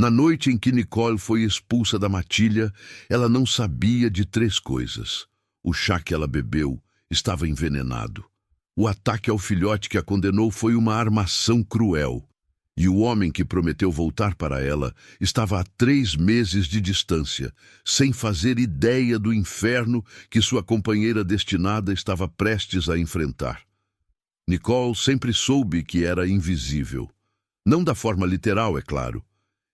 Na noite em que Nicole foi expulsa da matilha, ela não sabia de 3 coisas. O chá que ela bebeu estava envenenado. O ataque ao filhote que a condenou foi uma armação cruel. E o homem que prometeu voltar para ela estava a 3 meses de distância, sem fazer ideia do inferno que sua companheira destinada estava prestes a enfrentar. Nicole sempre soube que era invisível. Não da forma literal, é claro.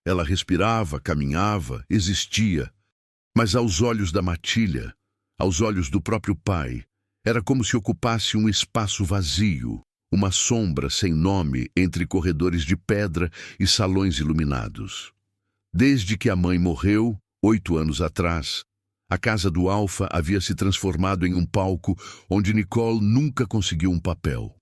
Ela respirava, caminhava, existia. Mas aos olhos da matilha, aos olhos do próprio pai, era como se ocupasse um espaço vazio, uma sombra sem nome entre corredores de pedra e salões iluminados. Desde que a mãe morreu, 8 anos atrás, a casa do Alfa havia se transformado em um palco onde Nicole nunca conseguiu um papel.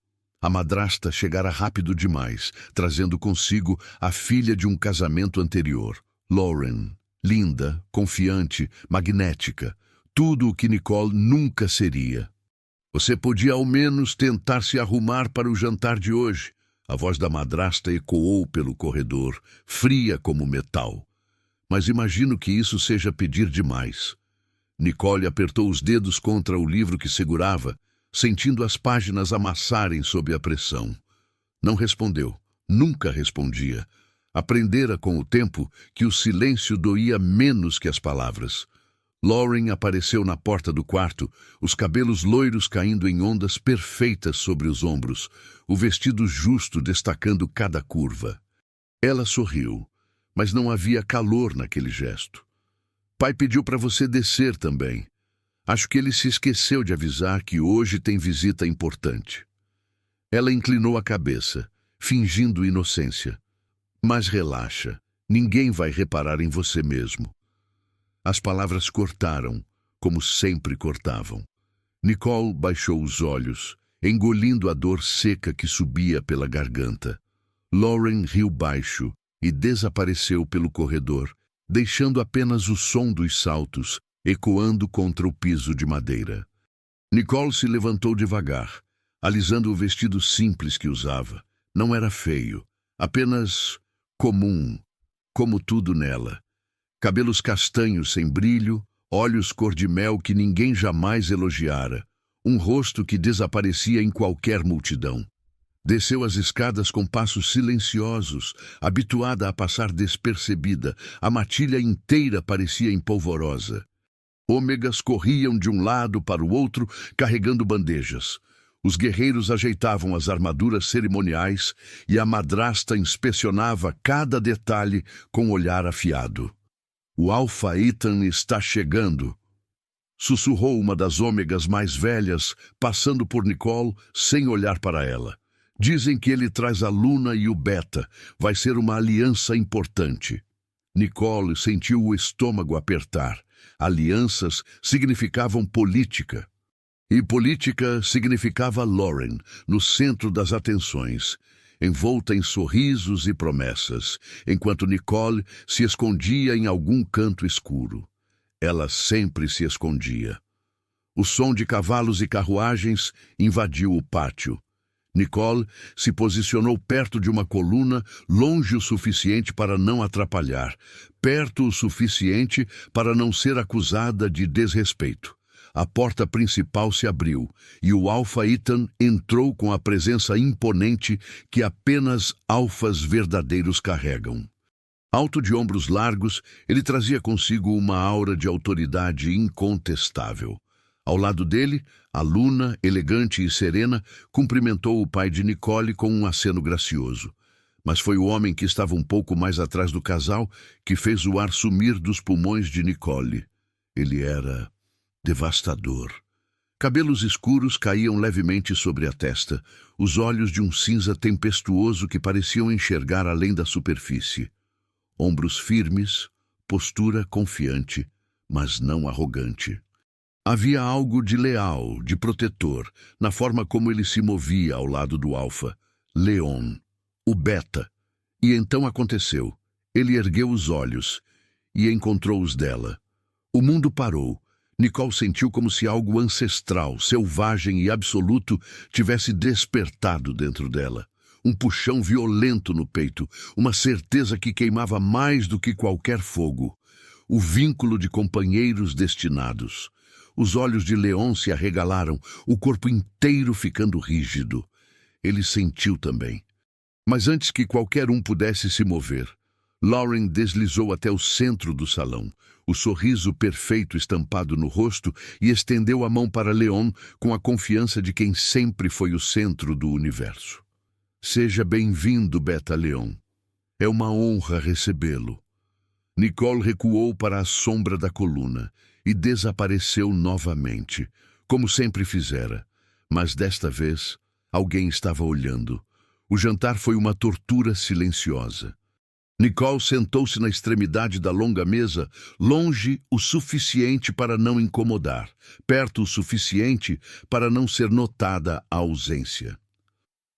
A madrasta chegara rápido demais, trazendo consigo a filha de um casamento anterior, Lauren, linda, confiante, magnética, tudo o que Nicole nunca seria. Você podia ao menos tentar se arrumar para o jantar de hoje. A voz da madrasta ecoou pelo corredor, fria como metal. Mas imagino que isso seja pedir demais. Nicole apertou os dedos contra o livro que segurava, sentindo as páginas amassarem sob a pressão. Não respondeu, nunca respondia. Aprendera com o tempo que o silêncio doía menos que as palavras. Lauren apareceu na porta do quarto, os cabelos loiros caindo em ondas perfeitas sobre os ombros, o vestido justo destacando cada curva. Ela sorriu, mas não havia calor naquele gesto. Pai pediu para você descer também. Acho que ele se esqueceu de avisar que hoje tem visita importante. Ela inclinou a cabeça, fingindo inocência. Mas relaxa, ninguém vai reparar em você mesmo. As palavras cortaram, como sempre cortavam. Nicole baixou os olhos, engolindo a dor seca que subia pela garganta. Lauren riu baixo e desapareceu pelo corredor, deixando apenas o som dos saltos ecoando contra o piso de madeira. Nicole se levantou devagar, alisando o vestido simples que usava. Não era feio, apenas comum, como tudo nela. Cabelos castanhos sem brilho, olhos cor-de-mel que ninguém jamais elogiara, um rosto que desaparecia em qualquer multidão. Desceu as escadas com passos silenciosos, habituada a passar despercebida, a matilha inteira parecia empolvorosa. Ômegas corriam de um lado para o outro, carregando bandejas. Os guerreiros ajeitavam as armaduras cerimoniais e a madrasta inspecionava cada detalhe com olhar afiado. O Alfa Ethan está chegando, sussurrou uma das ômegas mais velhas, passando por Nicole sem olhar para ela. Dizem que ele traz a Luna e o Beta. Vai ser uma aliança importante. Nicole sentiu o estômago apertar. Alianças significavam política. E política significava Lauren, no centro das atenções, envolta em sorrisos e promessas, enquanto Nicole se escondia em algum canto escuro. Ela sempre se escondia. O som de cavalos e carruagens invadiu o pátio. Nicole se posicionou perto de uma coluna, longe o suficiente para não atrapalhar, perto o suficiente para não ser acusada de desrespeito. A porta principal se abriu e o Alfa Ethan entrou com a presença imponente que apenas alfas verdadeiros carregam. Alto de ombros largos, ele trazia consigo uma aura de autoridade incontestável. Ao lado dele, a Luna, elegante e serena, cumprimentou o pai de Nicole com um aceno gracioso. Mas foi o homem que estava um pouco mais atrás do casal que fez o ar sumir dos pulmões de Nicole. Ele era devastador. Cabelos escuros caíam levemente sobre a testa, os olhos de um cinza tempestuoso que pareciam enxergar além da superfície. Ombros firmes, postura confiante, mas não arrogante. Havia algo de leal, de protetor, na forma como ele se movia ao lado do Alfa. Leon, o Beta. E então aconteceu. Ele ergueu os olhos e encontrou os dela. O mundo parou. Nicole sentiu como se algo ancestral, selvagem e absoluto tivesse despertado dentro dela. Um puxão violento no peito, uma certeza que queimava mais do que qualquer fogo. O vínculo de companheiros destinados. Os olhos de Leon se arregalaram, o corpo inteiro ficando rígido. Ele sentiu também. Mas antes que qualquer um pudesse se mover, Lauren deslizou até o centro do salão, o sorriso perfeito estampado no rosto, e estendeu a mão para Leon com a confiança de quem sempre foi o centro do universo. Seja bem-vindo, Beta Leon. É uma honra recebê-lo. Nicole recuou para a sombra da coluna e desapareceu novamente, como sempre fizera. Mas desta vez, alguém estava olhando. O jantar foi uma tortura silenciosa. Nicole sentou-se na extremidade da longa mesa, longe o suficiente para não incomodar, perto o suficiente para não ser notada a ausência.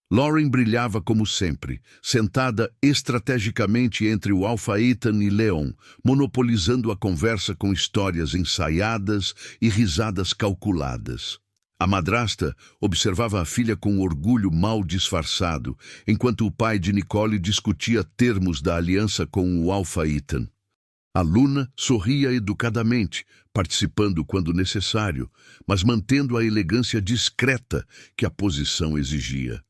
Lauren brilhava como sempre, sentada estrategicamente entre o Alpha Ethan e Leon, monopolizando a conversa com histórias ensaiadas e risadas calculadas. A madrasta observava a filha com orgulho mal disfarçado, enquanto o pai de Nicole discutia termos da aliança com o Alpha Ethan. A Luna sorria educadamente, participando quando necessário, mas mantendo a elegância discreta que a posição exigia.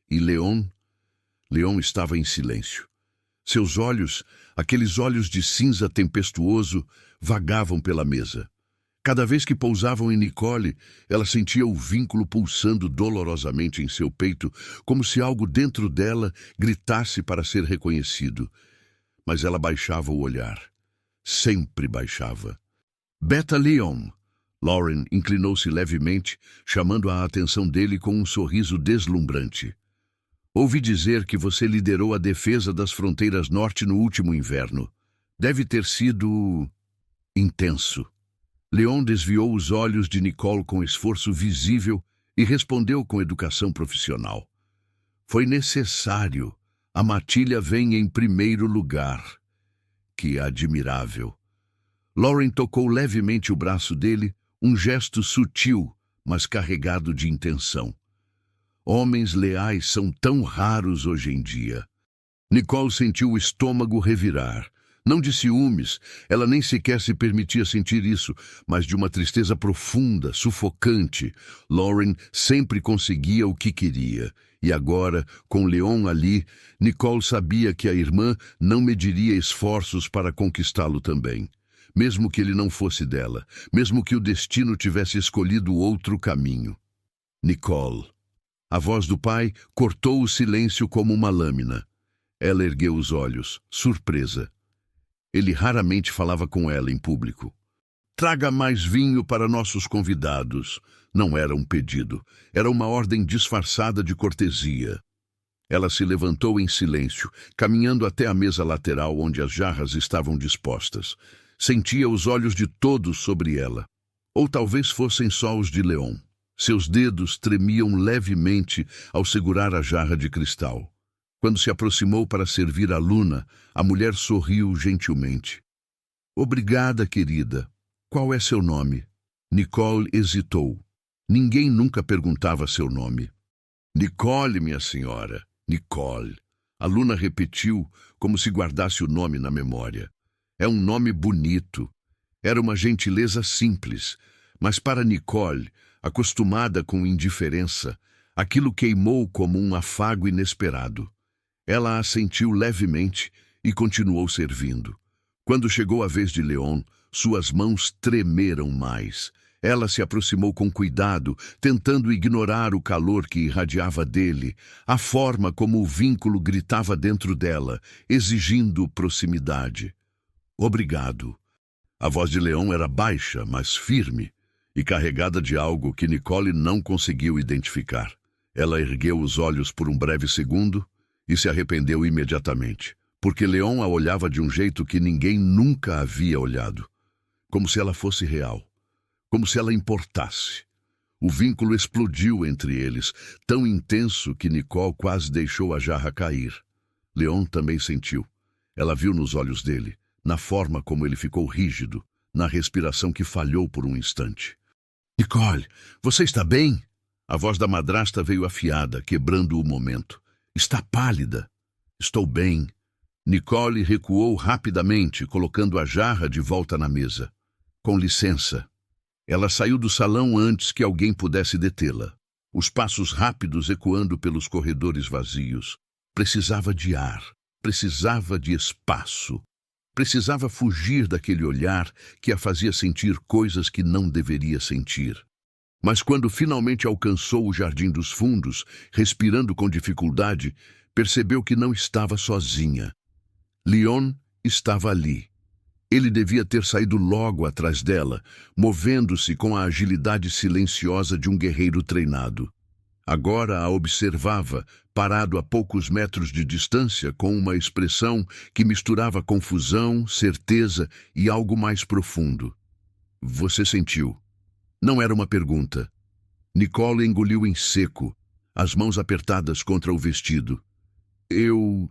E Leon estava em silêncio. Seus olhos, aqueles olhos de cinza tempestuoso, vagavam pela mesa. Cada vez que pousavam em Nicole, ela sentia o vínculo pulsando dolorosamente em seu peito, como se algo dentro dela gritasse para ser reconhecido. Mas ela baixava o olhar. Sempre baixava. Beta Leon. Lauren inclinou-se levemente, chamando a atenção dele com um sorriso deslumbrante. Ouvi dizer que você liderou a defesa das fronteiras norte no último inverno. Deve ter sido intenso. Leon desviou os olhos de Nicole com esforço visível e respondeu com educação profissional. Foi necessário. A matilha vem em primeiro lugar. Que admirável. Lauren tocou levemente o braço dele, um gesto sutil, mas carregado de intenção. Homens leais são tão raros hoje em dia. Nicole sentiu o estômago revirar. Não de ciúmes, ela nem sequer se permitia sentir isso, mas de uma tristeza profunda, sufocante. Lauren sempre conseguia o que queria. E agora, com Leon ali, Nicole sabia que a irmã não mediria esforços para conquistá-lo também. Mesmo que ele não fosse dela, mesmo que o destino tivesse escolhido outro caminho. Nicole. A voz do pai cortou o silêncio como uma lâmina. Ela ergueu os olhos, surpresa. Ele raramente falava com ela em público. Traga mais vinho para nossos convidados. Não era um pedido, era uma ordem disfarçada de cortesia. Ela se levantou em silêncio, caminhando até a mesa lateral onde as jarras estavam dispostas. Sentia os olhos de todos sobre ela. Ou talvez fossem só os de Leon. Seus dedos tremiam levemente ao segurar a jarra de cristal. Quando se aproximou para servir a Luna, a mulher sorriu gentilmente. Obrigada, querida. Qual é seu nome? Nicole hesitou. Ninguém nunca perguntava seu nome. Nicole, minha senhora. Nicole. A Luna repetiu, como se guardasse o nome na memória. É um nome bonito. Era uma gentileza simples, mas para Nicole, acostumada com indiferença, aquilo queimou como um afago inesperado. Ela assentiu levemente e continuou servindo. Quando chegou a vez de Leon, suas mãos tremeram mais. Ela se aproximou com cuidado, tentando ignorar o calor que irradiava dele, a forma como o vínculo gritava dentro dela, exigindo proximidade. Obrigado. A voz de Leon era baixa, mas firme, e carregada de algo que Nicole não conseguiu identificar. Ela ergueu os olhos por um breve segundo e se arrependeu imediatamente, porque Leon a olhava de um jeito que ninguém nunca havia olhado, como se ela fosse real, como se ela importasse. O vínculo explodiu entre eles, tão intenso que Nicole quase deixou a jarra cair. Leon também sentiu. Ela viu nos olhos dele, na forma como ele ficou rígido, na respiração que falhou por um instante. Nicole, você está bem? A voz da madrasta veio afiada, quebrando o momento. Está pálida. Estou bem. Nicole recuou rapidamente, colocando a jarra de volta na mesa. Com licença. Ela saiu do salão antes que alguém pudesse detê-la. Os passos rápidos ecoando pelos corredores vazios. Precisava de ar. Precisava de espaço. Precisava fugir daquele olhar que a fazia sentir coisas que não deveria sentir. Mas quando finalmente alcançou o Jardim dos Fundos, respirando com dificuldade, percebeu que não estava sozinha. Leon estava ali. Ele devia ter saído logo atrás dela, movendo-se com a agilidade silenciosa de um guerreiro treinado. Agora a observava, parado a poucos metros de distância, com uma expressão que misturava confusão, certeza e algo mais profundo. Você sentiu? Não era uma pergunta. Nicole engoliu em seco, as mãos apertadas contra o vestido. Eu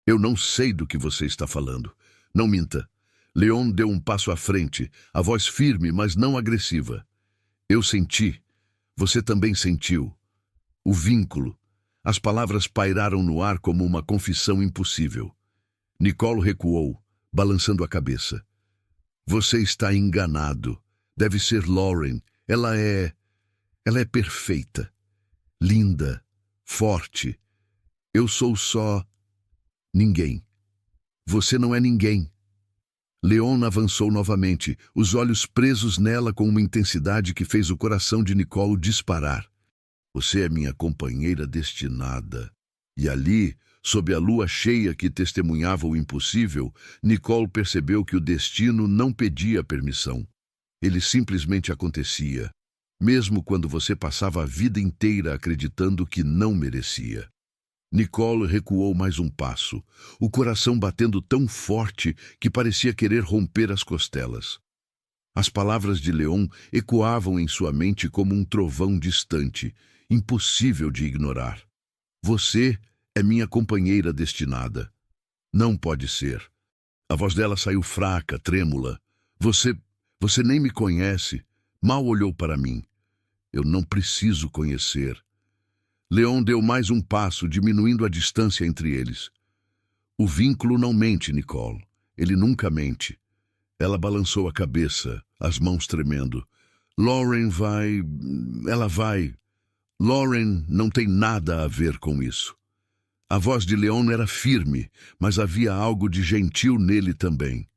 não sei do que você está falando. Não minta. Leon deu um passo à frente, a voz firme, mas não agressiva. Eu senti. Você também sentiu. O vínculo. As palavras pairaram no ar como uma confissão impossível. Nicole recuou, balançando a cabeça. Você está enganado. Deve ser Lauren. Ela é perfeita. Linda. Forte. Eu sou só... ninguém. Você não é ninguém. Leon avançou novamente, os olhos presos nela com uma intensidade que fez o coração de Nicole disparar. Você é minha companheira destinada. E ali, sob a lua cheia que testemunhava o impossível, Nicole percebeu que o destino não pedia permissão. Ele simplesmente acontecia, mesmo quando você passava a vida inteira acreditando que não merecia. Nicole recuou mais um passo, o coração batendo tão forte que parecia querer romper as costelas. As palavras de Leon ecoavam em sua mente como um trovão distante, impossível de ignorar. Você é minha companheira destinada. Não pode ser. A voz dela saiu fraca, trêmula. Você nem me conhece. Mal olhou para mim. Eu não preciso conhecer. Leon deu mais um passo, diminuindo a distância entre eles. O vínculo não mente, Nicole. Ele nunca mente. Ela balançou a cabeça, as mãos tremendo. Lauren vai... Ela vai... Lauren não tem nada a ver com isso. A voz de Leon era firme, mas havia algo de gentil nele também.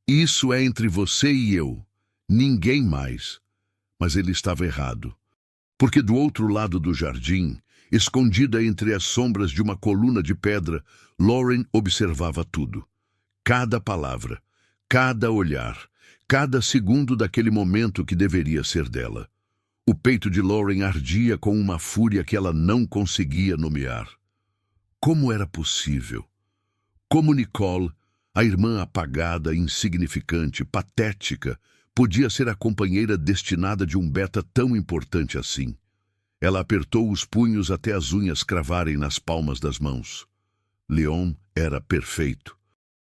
Isso é entre você e eu. Ninguém mais. Mas ele estava errado. Porque do outro lado do jardim, escondida entre as sombras de uma coluna de pedra, Lauren observava tudo. Cada palavra, cada olhar, cada segundo daquele momento que deveria ser dela. O peito de Lauren ardia com uma fúria que ela não conseguia nomear. Como era possível? Como Nicole, a irmã apagada, insignificante, patética, podia ser a companheira destinada de um beta tão importante assim? Ela apertou os punhos até as unhas cravarem nas palmas das mãos. Leon era perfeito.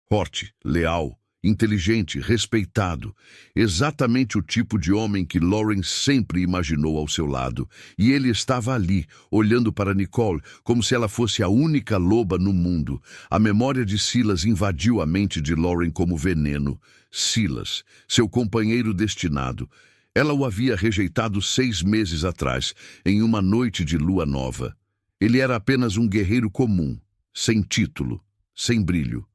Forte, leal, inteligente, respeitado. Exatamente o tipo de homem que Lauren sempre imaginou ao seu lado. E ele estava ali, olhando para Nicole, como se ela fosse a única loba no mundo. A memória de Silas invadiu a mente de Lauren como veneno. Silas, seu companheiro destinado. Ela o havia rejeitado 6 meses atrás, em uma noite de lua nova. Ele era apenas um guerreiro comum, sem título, sem brilho.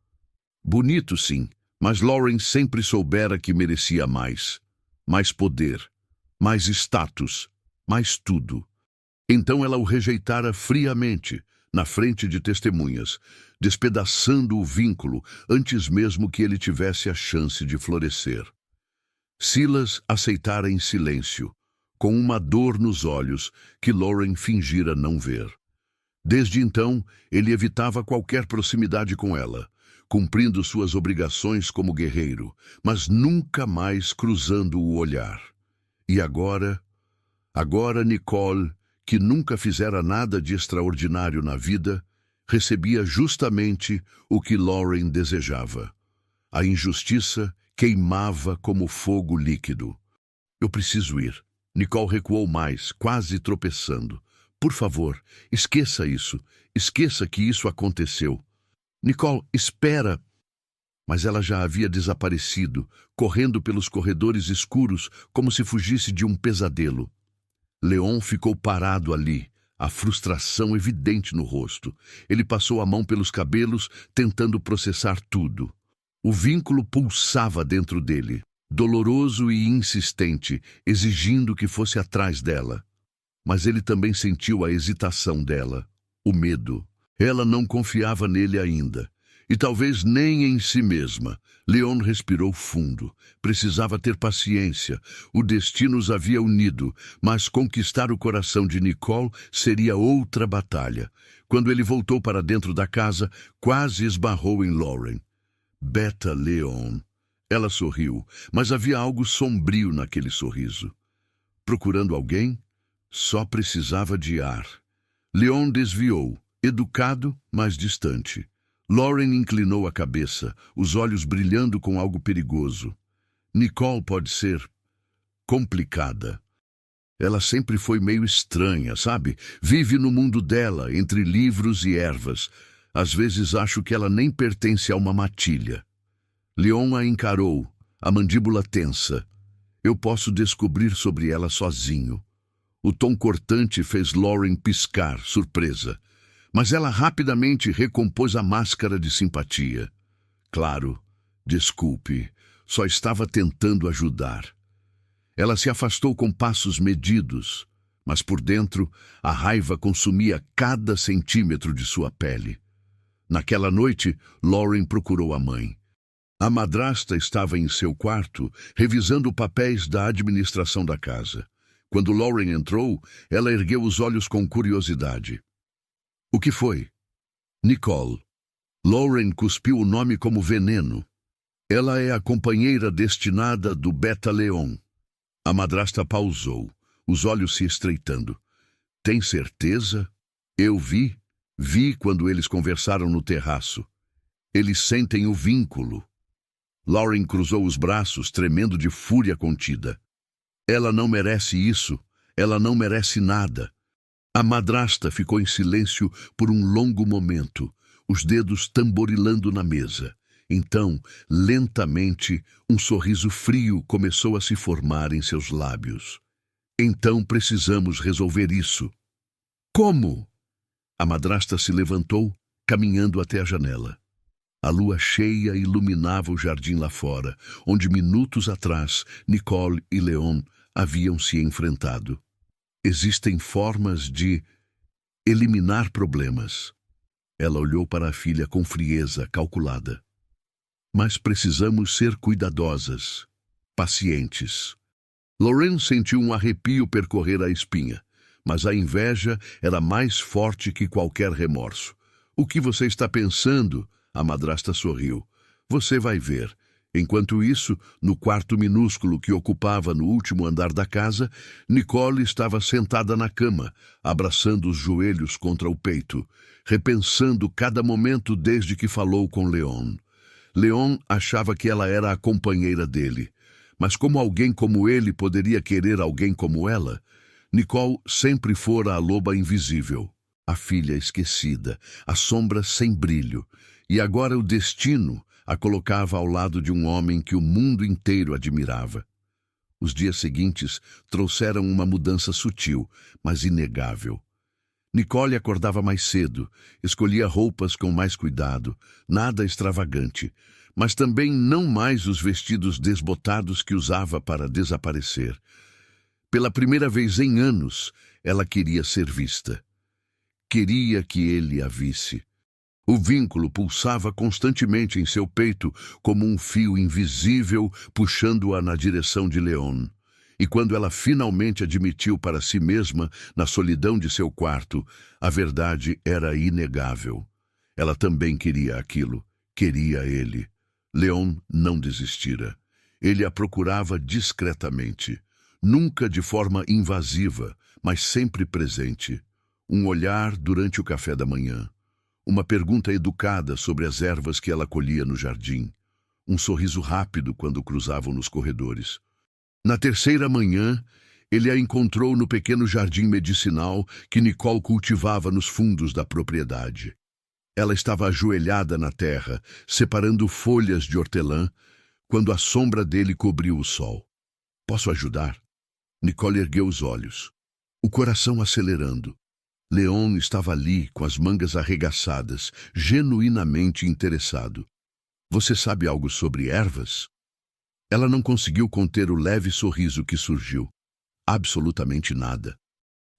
Bonito, sim, mas Lauren sempre soubera que merecia mais. Mais poder, mais status, mais tudo. Então ela o rejeitara friamente, na frente de testemunhas, despedaçando o vínculo antes mesmo que ele tivesse a chance de florescer. Silas aceitara em silêncio, com uma dor nos olhos que Lauren fingira não ver. Desde então, ele evitava qualquer proximidade com ela, cumprindo suas obrigações como guerreiro, mas nunca mais cruzando o olhar. E agora Nicole, que nunca fizera nada de extraordinário na vida, recebia justamente o que Lauren desejava. A injustiça queimava como fogo líquido. Eu preciso ir. Nicole recuou mais, quase tropeçando. por favor, esqueça isso. Esqueça que isso aconteceu. Nicole, espera. Mas ela já havia desaparecido, correndo pelos corredores escuros como se fugisse de um pesadelo. Leon ficou parado ali, a frustração evidente no rosto. Ele passou a mão pelos cabelos, tentando processar tudo. O vínculo pulsava dentro dele, doloroso e insistente, exigindo que fosse atrás dela. Mas ele também sentiu a hesitação dela, o medo. Ela não confiava nele ainda. E talvez nem em si mesma. Leon respirou fundo. Precisava ter paciência. O destino os havia unido, mas conquistar o coração de Nicole seria outra batalha. Quando ele voltou para dentro da casa, quase esbarrou em Lauren. Beta Leon. Ela sorriu, mas havia algo sombrio naquele sorriso. Procurando alguém? Só precisava de ar. Leon desviou, educado, mas distante. Lauren inclinou a cabeça, os olhos brilhando com algo perigoso. Nicole pode ser complicada. Ela sempre foi meio estranha, sabe? Vive no mundo dela, entre livros e ervas. Às vezes acho que ela nem pertence a uma matilha. Leon a encarou, a mandíbula tensa. Eu posso descobrir sobre ela sozinho. O tom cortante fez Lauren piscar, surpresa. Mas ela rapidamente recompôs a máscara de simpatia. Claro, desculpe, só estava tentando ajudar. Ela se afastou com passos medidos, mas por dentro a raiva consumia cada centímetro de sua pele. Naquela noite, Lauren procurou a mãe. A madrasta estava em seu quarto, revisando papéis da administração da casa. Quando Lauren entrou, ela ergueu os olhos com curiosidade. O que foi? Nicole. Lauren cuspiu o nome como veneno. Ela é a companheira destinada do Beta Leon. A madrasta pausou, os olhos se estreitando. Tem certeza? Eu vi quando eles conversaram no terraço. Eles sentem o vínculo. Lauren cruzou os braços, tremendo de fúria contida. Ela não merece isso. Ela não merece nada. A madrasta ficou em silêncio por um longo momento, os dedos tamborilando na mesa. Então, lentamente, um sorriso frio começou a se formar em seus lábios. Então precisamos resolver isso. Como? A madrasta se levantou, caminhando até a janela. A lua cheia iluminava o jardim lá fora, onde minutos atrás Nicole e Leon haviam se enfrentado. Existem formas de eliminar problemas. Ela olhou para a filha com frieza calculada. Mas precisamos ser cuidadosas, pacientes. Lauren sentiu um arrepio percorrer a espinha, mas a inveja era mais forte que qualquer remorso. O que você está pensando? A madrasta sorriu. Você vai ver. Enquanto isso, no quarto minúsculo que ocupava no último andar da casa, Nicole estava sentada na cama, abraçando os joelhos contra o peito, repensando cada momento desde que falou com Leon. Leon achava que ela era a companheira dele, mas como alguém como ele poderia querer alguém como ela? Nicole sempre fora a loba invisível, a filha esquecida, a sombra sem brilho, e agora o destino a colocava ao lado de um homem que o mundo inteiro admirava. Os dias seguintes trouxeram uma mudança sutil, mas inegável. Nicole acordava mais cedo, escolhia roupas com mais cuidado, nada extravagante, mas também não mais os vestidos desbotados que usava para desaparecer. Pela primeira vez em anos, ela queria ser vista. Queria que ele a visse. O vínculo pulsava constantemente em seu peito como um fio invisível puxando-a na direção de Leon. E quando ela finalmente admitiu para si mesma, na solidão de seu quarto, a verdade era inegável. Ela também queria aquilo, queria ele. Leon não desistira. Ele a procurava discretamente, nunca de forma invasiva, mas sempre presente. Um olhar durante o café da manhã. Uma pergunta educada sobre as ervas que ela colhia no jardim. Um sorriso rápido quando cruzavam nos corredores. Na terceira manhã, Ele a encontrou no pequeno jardim medicinal que Nicole cultivava nos fundos da propriedade. Ela estava ajoelhada na terra, separando folhas de hortelã, quando a sombra dele cobriu o sol. "Posso ajudar?" Nicole ergueu os olhos, o coração acelerando. Leon estava ali, com as mangas arregaçadas, genuinamente interessado. "Você sabe algo sobre ervas?" Ela não conseguiu conter o leve sorriso que surgiu. Absolutamente nada.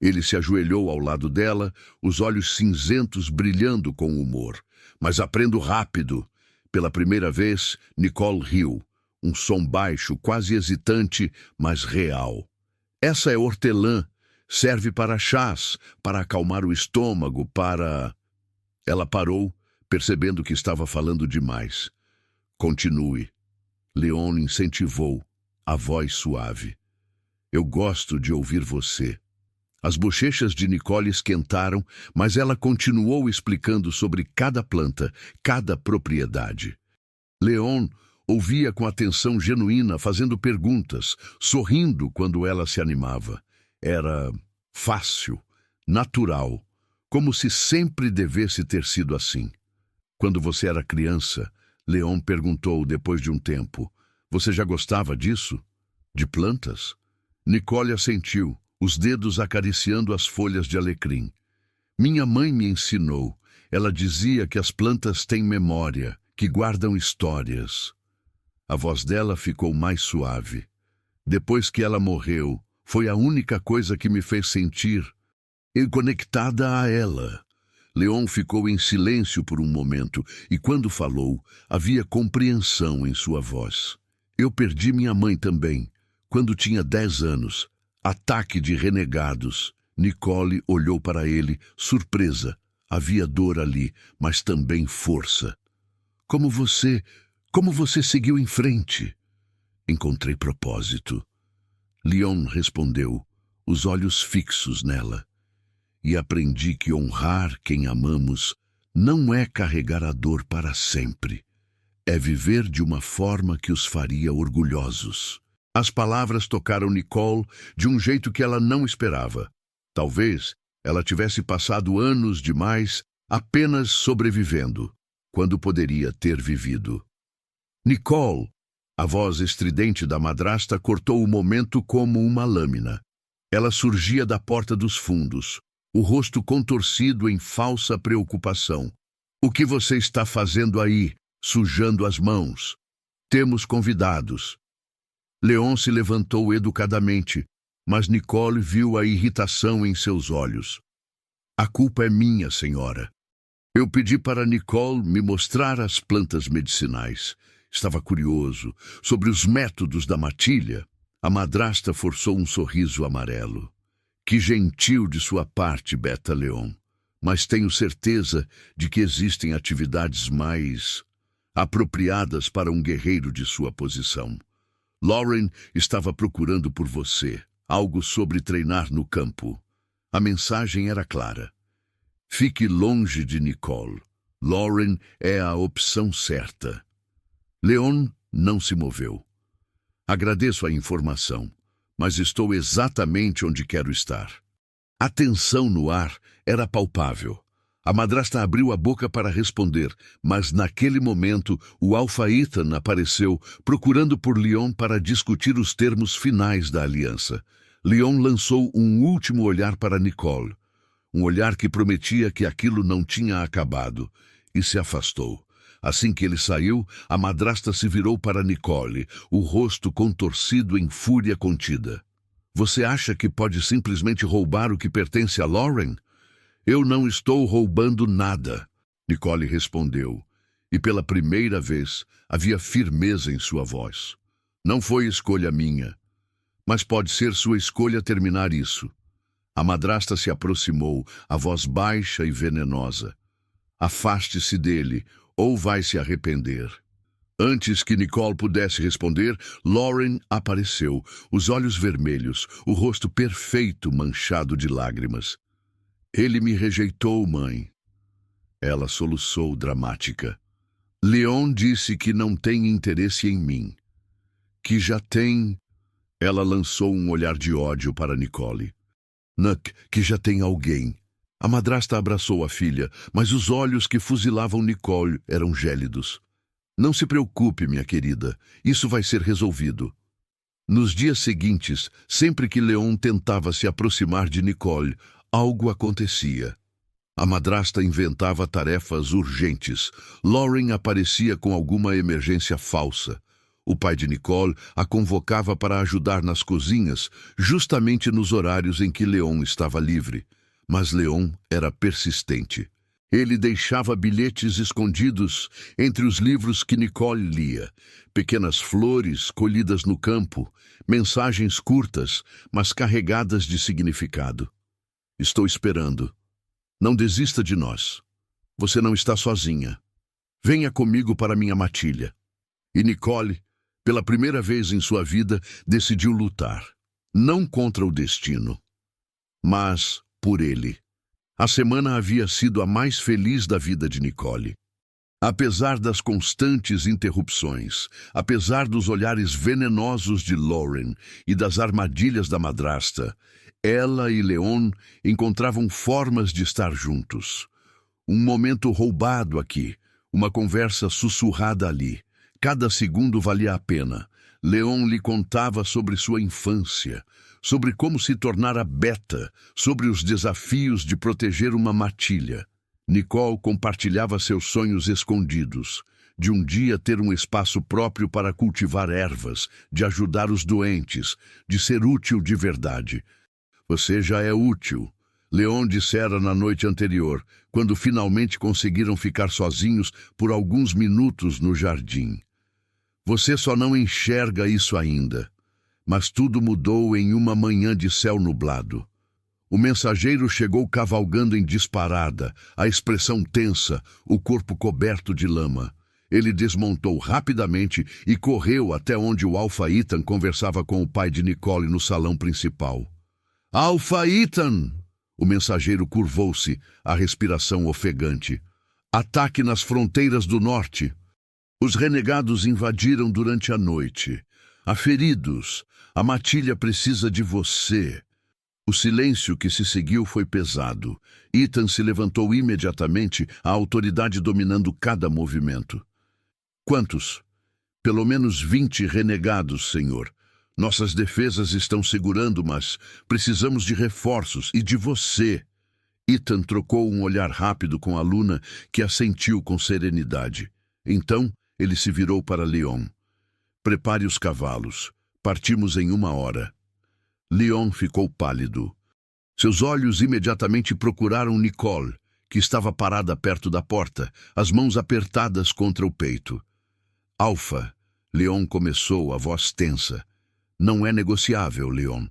Ele se ajoelhou ao lado dela, os olhos cinzentos brilhando com humor. "Mas aprendo rápido." Pela primeira vez, Nicole riu. Um som baixo, quase hesitante, mas real. "Essa é hortelã. Serve para chás, para acalmar o estômago, para..." Ela parou, percebendo que estava falando demais. "Continue." Leon incentivou, a voz suave. "Eu gosto de ouvir você." As bochechas de Nicole esquentaram, mas ela continuou explicando sobre cada planta, cada propriedade. Leon ouvia com atenção genuína, fazendo perguntas, sorrindo quando ela se animava. Era fácil, natural, como se sempre devesse ter sido assim. "Quando você era criança," Leon perguntou depois de um tempo, "você já gostava disso? De plantas?" Nicole assentiu, os dedos acariciando as folhas de alecrim. "Minha mãe me ensinou. Ela dizia que as plantas têm memória, que guardam histórias." A voz dela ficou mais suave. "Depois que ela morreu, foi a única coisa que me fez sentir conectada a ela." Leon ficou em silêncio por um momento, e quando falou, havia compreensão em sua voz. "Eu perdi minha mãe também, quando tinha 10 anos. Ataque de renegados." Nicole olhou para ele, surpresa. Havia dor ali, mas também força. Como você seguiu em frente?" "Encontrei propósito." Leon respondeu, os olhos fixos nela. "E aprendi que honrar quem amamos não é carregar a dor para sempre. É viver de uma forma que os faria orgulhosos." As palavras tocaram Nicole de um jeito que ela não esperava. Talvez ela tivesse passado anos demais apenas sobrevivendo, quando poderia ter vivido. "Nicole!" A voz estridente da madrasta cortou o momento como uma lâmina. Ela surgia da porta dos fundos, o rosto contorcido em falsa preocupação. "O que você está fazendo aí, sujando as mãos? Temos convidados." Leon se levantou educadamente, mas Nicole viu a irritação em seus olhos. "A culpa é minha, senhora." Eu pedi para Nicole me mostrar as plantas medicinais. Estava curioso sobre os métodos da matilha. A madrasta forçou um sorriso amarelo. "Que gentil de sua parte, Beta Leon. Mas tenho certeza de que existem atividades mais apropriadas para um guerreiro de sua posição. Lauren estava procurando por você, algo sobre treinar no campo." A mensagem era clara. "Fique longe de Nicole. Lauren é a opção certa." Leon não se moveu. "Agradeço a informação, mas estou exatamente onde quero estar." A tensão no ar era palpável. A madrasta abriu a boca para responder, mas naquele momento o Alpha Ethan apareceu, procurando por Leon para discutir os termos finais da aliança. Leon lançou um último olhar para Nicole, um olhar que prometia que aquilo não tinha acabado, e se afastou. Assim que ele saiu, a madrasta se virou para Nicole, o rosto contorcido em fúria contida. "Você acha que pode simplesmente roubar o que pertence a Lauren?" "Eu não estou roubando nada," Nicole respondeu, e pela primeira vez havia firmeza em sua voz. "Não foi escolha minha, mas pode ser sua escolha terminar isso." A madrasta se aproximou, a voz baixa e venenosa. "Afaste-se dele, ou vai se arrepender." Antes que Nicole pudesse responder, Lauren apareceu, os olhos vermelhos, o rosto perfeito manchado de lágrimas. "Ele me rejeitou, mãe." Ela soluçou dramática. "Leon disse que não tem interesse em mim, que já tem..." Ela lançou um olhar de ódio para Nicole. Nuck, que já tem alguém. A madrasta abraçou a filha, mas os olhos que fuzilavam Nicole eram gélidos. Não se preocupe, minha querida, isso vai ser resolvido. Nos dias seguintes, sempre que Leon tentava se aproximar de Nicole, algo acontecia. A madrasta inventava tarefas urgentes. Lauren aparecia com alguma emergência falsa. O pai de Nicole a convocava para ajudar nas cozinhas, justamente nos horários em que Leon estava livre. Mas Leon era persistente. Ele deixava bilhetes escondidos entre os livros que Nicole lia, pequenas flores colhidas no campo, mensagens curtas, mas carregadas de significado. Estou esperando. Não desista de nós. Você não está sozinha. Venha comigo para minha matilha. E Nicole, pela primeira vez em sua vida, decidiu lutar. Não contra o destino, mas por ele. A semana havia sido a mais feliz da vida de Nicole. Apesar das constantes interrupções, apesar dos olhares venenosos de Lauren e das armadilhas da madrasta, ela e Leon encontravam formas de estar juntos. Um momento roubado aqui, uma conversa sussurrada ali. Cada segundo valia a pena. Leon lhe contava sobre sua infância, sobre como se tornara beta, sobre os desafios de proteger uma matilha. Nicole compartilhava seus sonhos escondidos, de um dia ter um espaço próprio para cultivar ervas, de ajudar os doentes, de ser útil de verdade. Você já é útil, Leon dissera na noite anterior, quando finalmente conseguiram ficar sozinhos por alguns minutos no jardim. Você só não enxerga isso ainda, mas tudo mudou em uma manhã de céu nublado. O mensageiro chegou cavalgando em disparada, a expressão tensa, o corpo coberto de lama. Ele desmontou rapidamente e correu até onde o Alpha Ethan conversava com o pai de Nicole no salão principal. Alpha Ethan! O mensageiro curvou-se, a respiração ofegante. Ataque nas fronteiras do norte. Os renegados invadiram durante a noite. Há feridos. A matilha precisa de você. O silêncio que se seguiu foi pesado. Ethan se levantou imediatamente, a autoridade dominando cada movimento. Quantos? Pelo menos 20 renegados, senhor. Nossas defesas estão segurando, mas precisamos de reforços e de você. Ethan trocou um olhar rápido com a Luna, que assentiu com serenidade. Então, ele se virou para Leon. Prepare os cavalos. Partimos em 1 hora. Leon ficou pálido. Seus olhos imediatamente procuraram Nicole, que estava parada perto da porta, as mãos apertadas contra o peito. Alpha, Leon começou, a voz tensa. Não é negociável, Leon.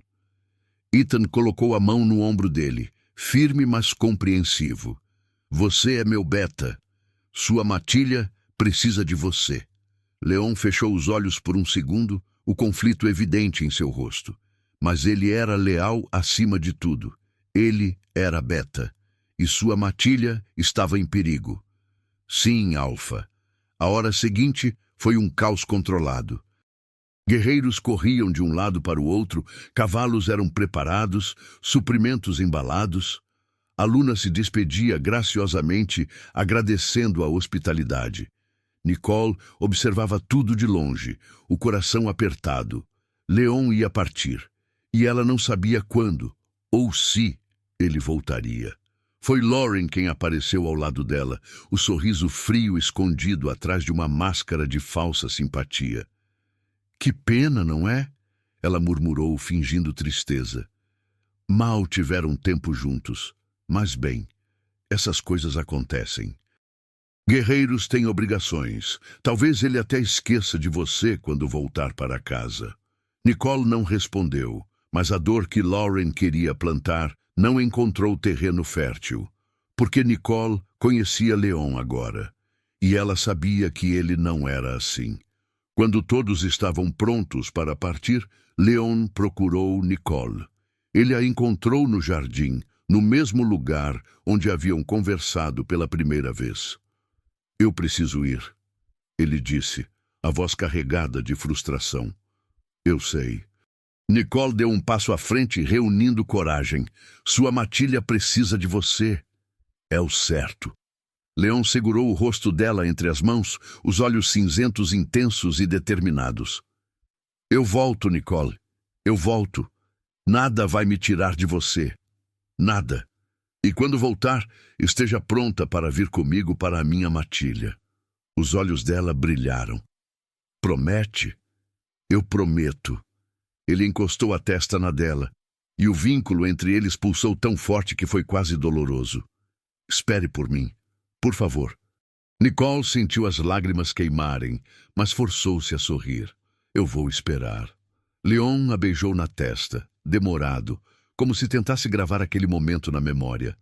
Ethan colocou a mão no ombro dele, firme mas compreensivo. Você é meu beta. Sua matilha precisa de você. Leon fechou os olhos por um segundo, o conflito evidente em seu rosto. Mas ele era leal acima de tudo. Ele era beta. E sua matilha estava em perigo. Sim, Alpha. A hora seguinte foi um caos controlado. Guerreiros corriam de um lado para o outro, cavalos eram preparados, suprimentos embalados. A Luna se despedia graciosamente, agradecendo a hospitalidade. Nicole observava tudo de longe, o coração apertado. Leon ia partir, e ela não sabia quando, ou se, ele voltaria. Foi Lauren quem apareceu ao lado dela, o sorriso frio escondido atrás de uma máscara de falsa simpatia. Que pena, não é? Ela murmurou, fingindo tristeza. Mal tiveram tempo juntos, mas bem, essas coisas acontecem. Guerreiros têm obrigações. Talvez ele até esqueça de você quando voltar para casa. Nicole não respondeu, mas a dor que Lauren queria plantar não encontrou terreno fértil, porque Nicole conhecia Leon agora, e ela sabia que ele não era assim. Quando todos estavam prontos para partir, Leon procurou Nicole. Ele a encontrou no jardim, no mesmo lugar onde haviam conversado pela primeira vez. Eu preciso ir, ele disse, a voz carregada de frustração. Eu sei. Nicole deu um passo à frente, reunindo coragem. Sua matilha precisa de você. É o certo. Leon segurou o rosto dela entre as mãos, os olhos cinzentos intensos e determinados. Eu volto, Nicole. Eu volto. Nada vai me tirar de você. Nada. E quando voltar, esteja pronta para vir comigo para a minha matilha. Os olhos dela brilharam. Promete? Eu prometo. Ele encostou a testa na dela, e o vínculo entre eles pulsou tão forte que foi quase doloroso. Espere por mim, por favor. Nicole sentiu as lágrimas queimarem, mas forçou-se a sorrir. Eu vou esperar. Leon a beijou na testa, demorado, como se tentasse gravar aquele momento na memória.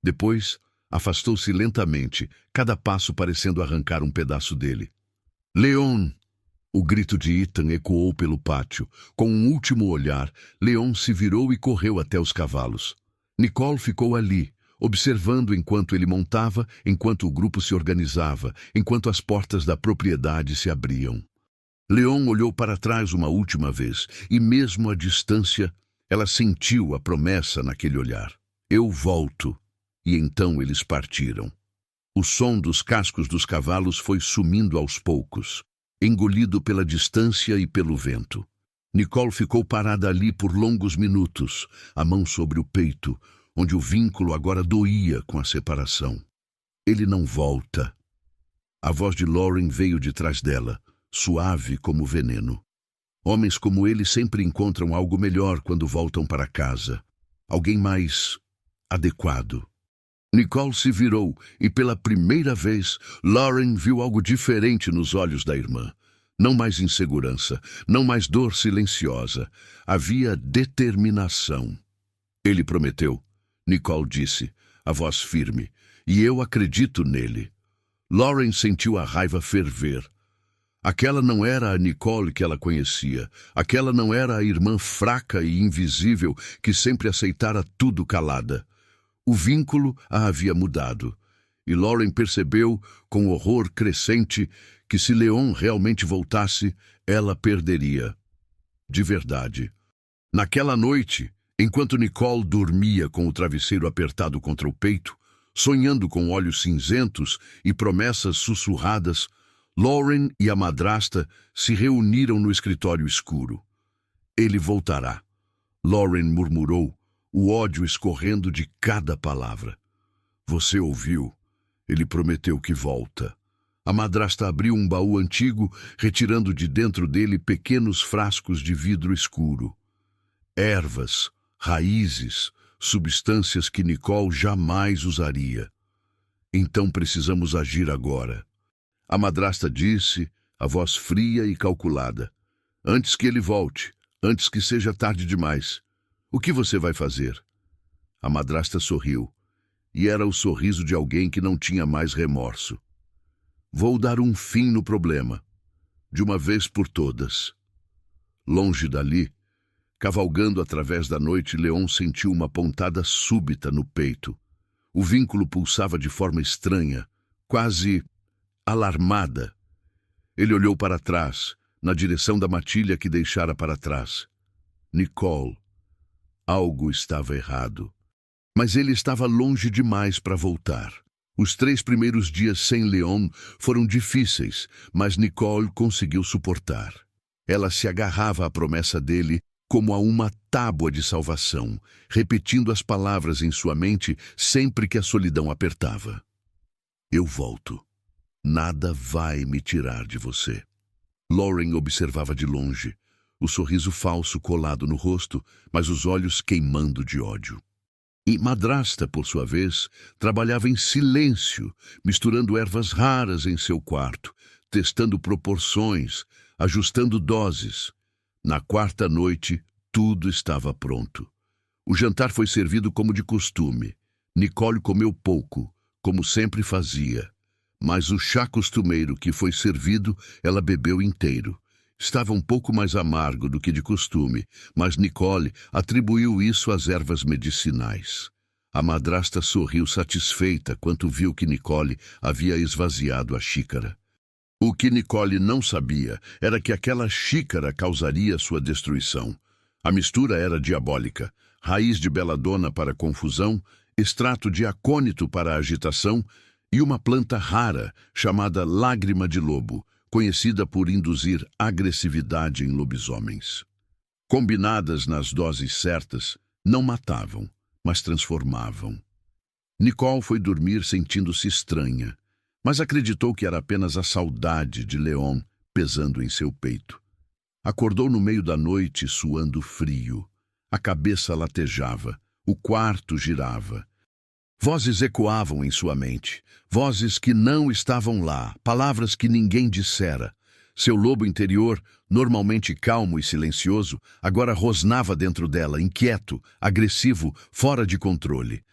Depois, afastou-se lentamente, cada passo parecendo arrancar um pedaço dele. Leon! O grito de Ethan ecoou pelo pátio. Com um último olhar, Leon se virou e correu até os cavalos. Nicole ficou ali, observando enquanto ele montava, enquanto o grupo se organizava, enquanto as portas da propriedade se abriam. Leon olhou para trás uma última vez, e mesmo à distância, ela sentiu a promessa naquele olhar. Eu volto. E então eles partiram. O som dos cascos dos cavalos foi sumindo aos poucos, engolido pela distância e pelo vento. Nicole ficou parada ali por longos minutos, a mão sobre o peito, onde o vínculo agora doía com a separação. Ele não volta. A voz de Lauren veio de trás dela, suave como veneno. Homens como ele sempre encontram algo melhor quando voltam para casa. Alguém mais adequado. Nicole se virou e, pela primeira vez, Lauren viu algo diferente nos olhos da irmã. Não mais insegurança, não mais dor silenciosa. Havia determinação. Ele prometeu, Nicole disse, a voz firme, e eu acredito nele. Lauren sentiu a raiva ferver. Aquela não era a Nicole que ela conhecia. Aquela não era a irmã fraca e invisível que sempre aceitara tudo calada. O vínculo a havia mudado, e Lauren percebeu, com horror crescente, que se Leon realmente voltasse, ela perderia. De verdade. Naquela noite, enquanto Nicole dormia com o travesseiro apertado contra o peito, sonhando com olhos cinzentos e promessas sussurradas, Lauren e a madrasta se reuniram no escritório escuro. Ele voltará. Lauren murmurou, o ódio escorrendo de cada palavra. Você ouviu? Ele prometeu que volta. A madrasta abriu um baú antigo, retirando de dentro dele pequenos frascos de vidro escuro. Ervas, raízes, substâncias que Nicole jamais usaria. Então precisamos agir agora. A madrasta disse, a voz fria e calculada. Antes que ele volte, antes que seja tarde demais. O que você vai fazer? A madrasta sorriu, e era o sorriso de alguém que não tinha mais remorso. Vou dar um fim no problema, de uma vez por todas. Longe dali, cavalgando através da noite, Leon sentiu uma pontada súbita no peito. O vínculo pulsava de forma estranha, quase alarmada. Ele olhou para trás, na direção da matilha que deixara para trás. Nicole. Algo estava errado. Mas ele estava longe demais para voltar. Os 3 primeiros dias sem Leon foram difíceis, mas Nicole conseguiu suportar. Ela se agarrava à promessa dele como a uma tábua de salvação, repetindo as palavras em sua mente sempre que a solidão apertava. Eu volto. Nada vai me tirar de você. Lauren observava de longe, o sorriso falso colado no rosto, mas os olhos queimando de ódio. E madrasta, por sua vez, trabalhava em silêncio, misturando ervas raras em seu quarto, testando proporções, ajustando doses. Na 4ª noite, tudo estava pronto. O jantar foi servido como de costume. Nicole comeu pouco, como sempre fazia. Mas o chá costumeiro que foi servido, ela bebeu inteiro. Estava um pouco mais amargo do que de costume, mas Nicole atribuiu isso às ervas medicinais. A madrasta sorriu satisfeita quando viu que Nicole havia esvaziado a xícara. O que Nicole não sabia era que aquela xícara causaria sua destruição. A mistura era diabólica: raiz de beladona para confusão, extrato de acônito para agitação e uma planta rara chamada lágrima de lobo, conhecida por induzir agressividade em lobisomens. Combinadas nas doses certas, não matavam, mas transformavam. Nicole foi dormir sentindo-se estranha, mas acreditou que era apenas a saudade de Leon pesando em seu peito. Acordou no meio da noite suando frio. A cabeça latejava, o quarto girava. Vozes ecoavam em sua mente, vozes que não estavam lá, palavras que ninguém dissera. Seu lobo interior, normalmente calmo e silencioso, agora rosnava dentro dela, inquieto, agressivo, fora de controle.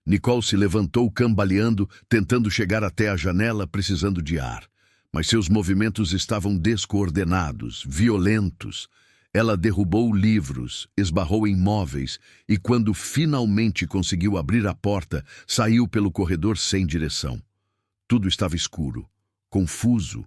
Nicole se levantou cambaleando, tentando chegar até a janela, precisando de ar. Mas seus movimentos estavam descoordenados, violentos. Ela derrubou livros, esbarrou em móveis e, quando finalmente conseguiu abrir a porta, saiu pelo corredor sem direção. Tudo estava escuro, confuso.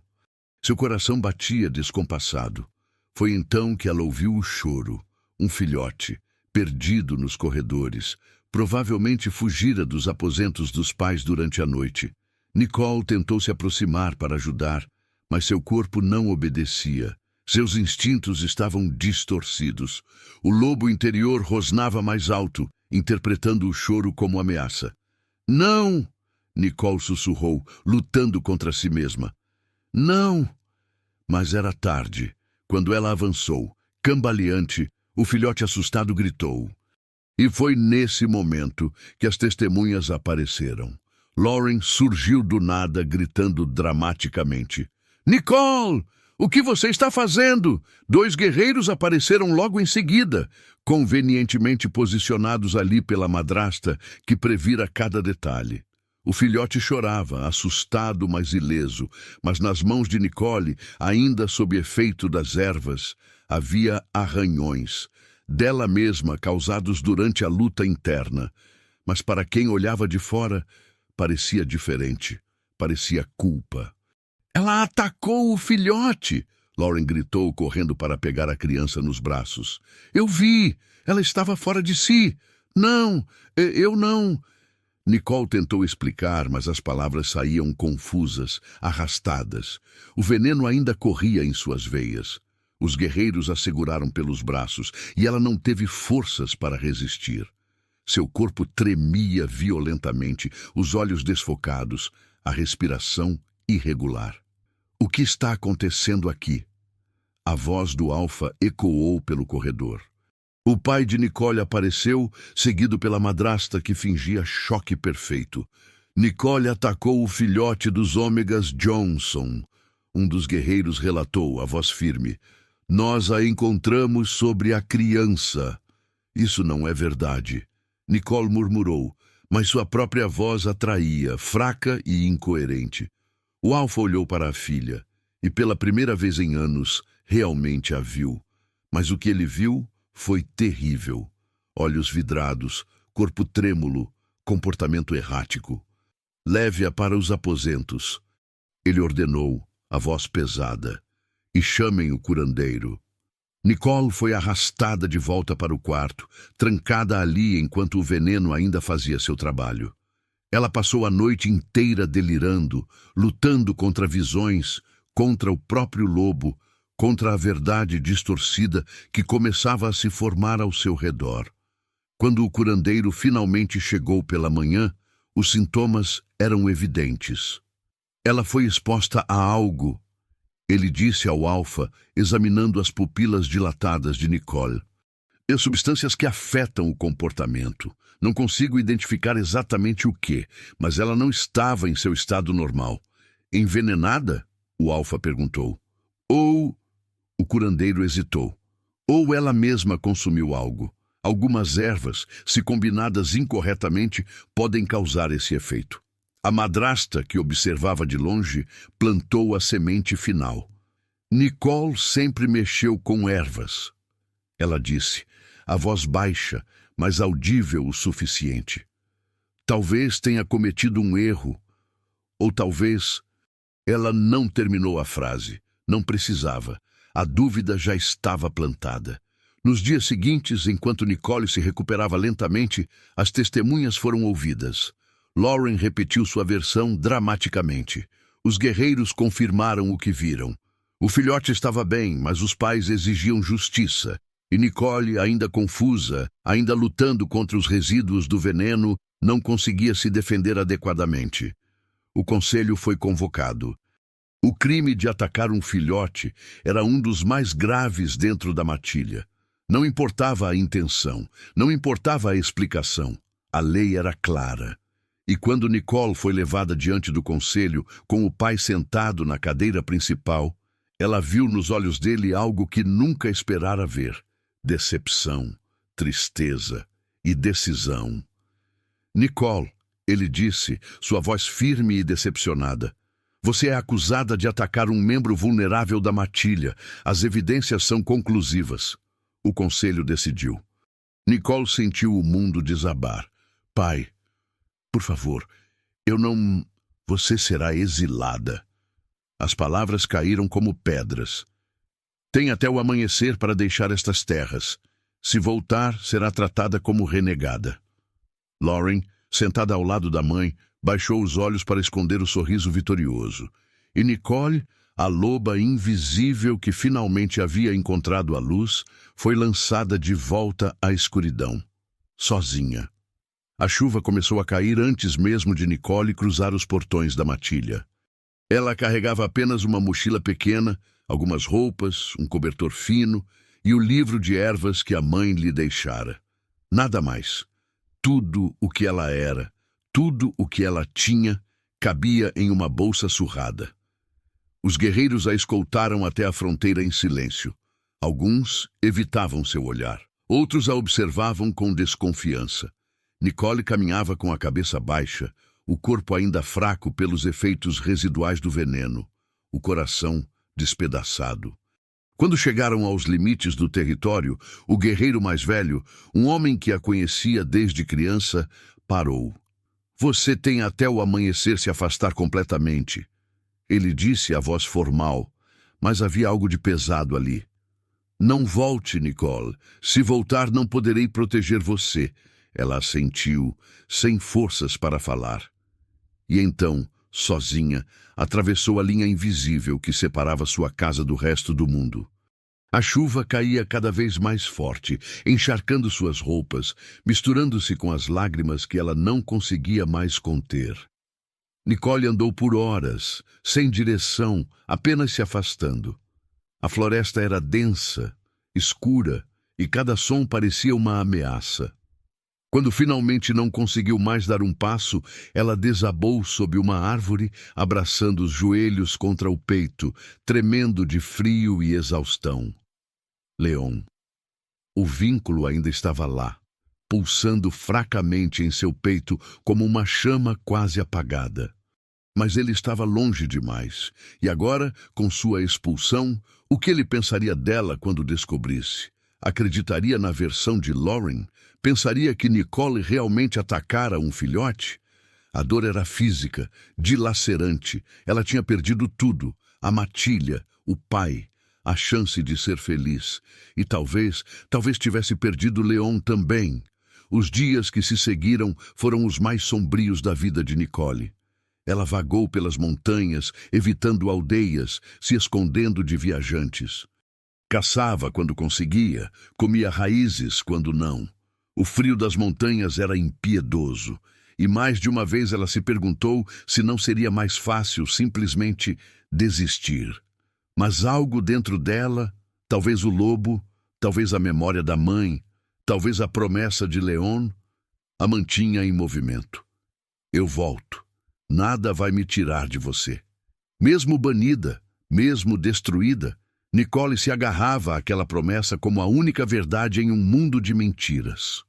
Seu coração batia descompassado. Foi então que ela ouviu o choro. Um filhote, perdido nos corredores, provavelmente fugira dos aposentos dos pais durante a noite. Nicole tentou se aproximar para ajudar, mas seu corpo não obedecia. Seus instintos estavam distorcidos. O lobo interior rosnava mais alto, interpretando o choro como ameaça. "Não!" Nicole sussurrou, lutando contra si mesma. "Não!" Mas era tarde. Quando ela avançou, cambaleante, o filhote assustado gritou. E foi nesse momento que as testemunhas apareceram. Lauren surgiu do nada, gritando dramaticamente. "Nicole! O que você está fazendo?" 2 guerreiros apareceram logo em seguida, convenientemente posicionados ali pela madrasta, que previra cada detalhe. O filhote chorava, assustado, mas ileso, mas nas mãos de Nicole, ainda sob efeito das ervas, havia arranhões, dela mesma causados durante a luta interna. Mas para quem olhava de fora, parecia diferente, parecia culpa. "Ela atacou o filhote!" Lauren gritou, correndo para pegar a criança nos braços. "Eu vi! Ela estava fora de si! Não! Eu não!" Nicole tentou explicar, mas as palavras saíam confusas, arrastadas. O veneno ainda corria em suas veias. Os guerreiros a seguraram pelos braços e ela não teve forças para resistir. Seu corpo tremia violentamente, os olhos desfocados, a respiração irregular. "O que está acontecendo aqui?" A voz do Alfa ecoou pelo corredor. O pai de Nicole apareceu, seguido pela madrasta que fingia choque perfeito. "Nicole atacou o filhote dos ômegas Johnson", um dos guerreiros relatou, a voz firme. "Nós a encontramos sobre a criança." "Isso não é verdade." Nicole murmurou, mas sua própria voz atraía, fraca e incoerente. O Alfa olhou para a filha, e pela primeira vez em anos, realmente a viu. Mas o que ele viu foi terrível. Olhos vidrados, corpo trêmulo, comportamento errático. "Leve-a para os aposentos." Ele ordenou, a voz pesada. "E chamem o curandeiro." Nicole foi arrastada de volta para o quarto, trancada ali enquanto o veneno ainda fazia seu trabalho. Ela passou a noite inteira delirando, lutando contra visões, contra o próprio lobo, contra a verdade distorcida que começava a se formar ao seu redor. Quando o curandeiro finalmente chegou pela manhã, os sintomas eram evidentes. Ela foi exposta a algo, ele disse ao Alfa, examinando as pupilas dilatadas de Nicole. "E substâncias que afetam o comportamento. Não consigo identificar exatamente o que, mas ela não estava em seu estado normal." "Envenenada?" o Alfa perguntou. "Ou..." O curandeiro hesitou. "Ou ela mesma consumiu algo. Algumas ervas, se combinadas incorretamente, podem causar esse efeito." A madrasta, que observava de longe, plantou a semente final. "Nicole sempre mexeu com ervas." Ela disse, a voz baixa, mas audível o suficiente. "Talvez tenha cometido um erro. Ou talvez..." Ela não terminou a frase. Não precisava. A dúvida já estava plantada. Nos dias seguintes, enquanto Nicole se recuperava lentamente, as testemunhas foram ouvidas. Lauren repetiu sua versão dramaticamente. Os guerreiros confirmaram o que viram. O filhote estava bem, mas os pais exigiam justiça. E Nicole, ainda confusa, ainda lutando contra os resíduos do veneno, não conseguia se defender adequadamente. O conselho foi convocado. O crime de atacar um filhote era um dos mais graves dentro da matilha. Não importava a intenção, não importava a explicação. A lei era clara. E quando Nicole foi levada diante do conselho, com o pai sentado na cadeira principal, ela viu nos olhos dele algo que nunca esperara ver: decepção, tristeza e decisão. Nicole, ele disse, sua voz firme e decepcionada, você é acusada de atacar um membro vulnerável da matilha. As evidências são conclusivas. O conselho decidiu. Nicole sentiu o mundo desabar. Pai, por favor, eu não... Você será exilada. As palavras caíram como pedras. Tem até o amanhecer para deixar estas terras. Se voltar, será tratada como renegada. Lauren, sentada ao lado da mãe, baixou os olhos para esconder o sorriso vitorioso. E Nicole, a loba invisível que finalmente havia encontrado a luz, foi lançada de volta à escuridão, sozinha. A chuva começou a cair antes mesmo de Nicole cruzar os portões da matilha. Ela carregava apenas uma mochila pequena, algumas roupas, um cobertor fino e o livro de ervas que a mãe lhe deixara. Nada mais. Tudo o que ela era, tudo o que ela tinha, cabia em uma bolsa surrada. Os guerreiros a escoltaram até a fronteira em silêncio. Alguns evitavam seu olhar. Outros a observavam com desconfiança. Nicole caminhava com a cabeça baixa, o corpo ainda fraco pelos efeitos residuais do veneno, o coração despedaçado. Quando chegaram aos limites do território, o guerreiro mais velho, um homem que a conhecia desde criança, parou. Você tem até o amanhecer se afastar completamente. Ele disse a voz formal, mas havia algo de pesado ali. Não volte, Nicole. Se voltar, não poderei proteger você. Ela assentiu, sem forças para falar. E então, sozinha, atravessou a linha invisível que separava sua casa do resto do mundo. A chuva caía cada vez mais forte, encharcando suas roupas, misturando-se com as lágrimas que ela não conseguia mais conter. Nicole andou por horas, sem direção, apenas se afastando. A floresta era densa, escura, e cada som parecia uma ameaça. Quando finalmente não conseguiu mais dar um passo, ela desabou sob uma árvore, abraçando os joelhos contra o peito, tremendo de frio e exaustão. Leon. O vínculo ainda estava lá, pulsando fracamente em seu peito como uma chama quase apagada. Mas ele estava longe demais, e agora, com sua expulsão, o que ele pensaria dela quando descobrisse? Acreditaria na versão de Lauren? Pensaria que Nicole realmente atacara um filhote? A dor era física, dilacerante. Ela tinha perdido tudo: a matilha, o pai, a chance de ser feliz. E talvez tivesse perdido Leon também. Os dias que se seguiram foram os mais sombrios da vida de Nicole. Ela vagou pelas montanhas, evitando aldeias, se escondendo de viajantes. Caçava quando conseguia, comia raízes quando não. O frio das montanhas era impiedoso, e mais de uma vez ela se perguntou se não seria mais fácil simplesmente desistir. Mas algo dentro dela, talvez o lobo, talvez a memória da mãe, talvez a promessa de Leon, a mantinha em movimento. Eu volto. Nada vai me tirar de você. Mesmo banida, mesmo destruída, Nicole se agarrava àquela promessa como a única verdade em um mundo de mentiras.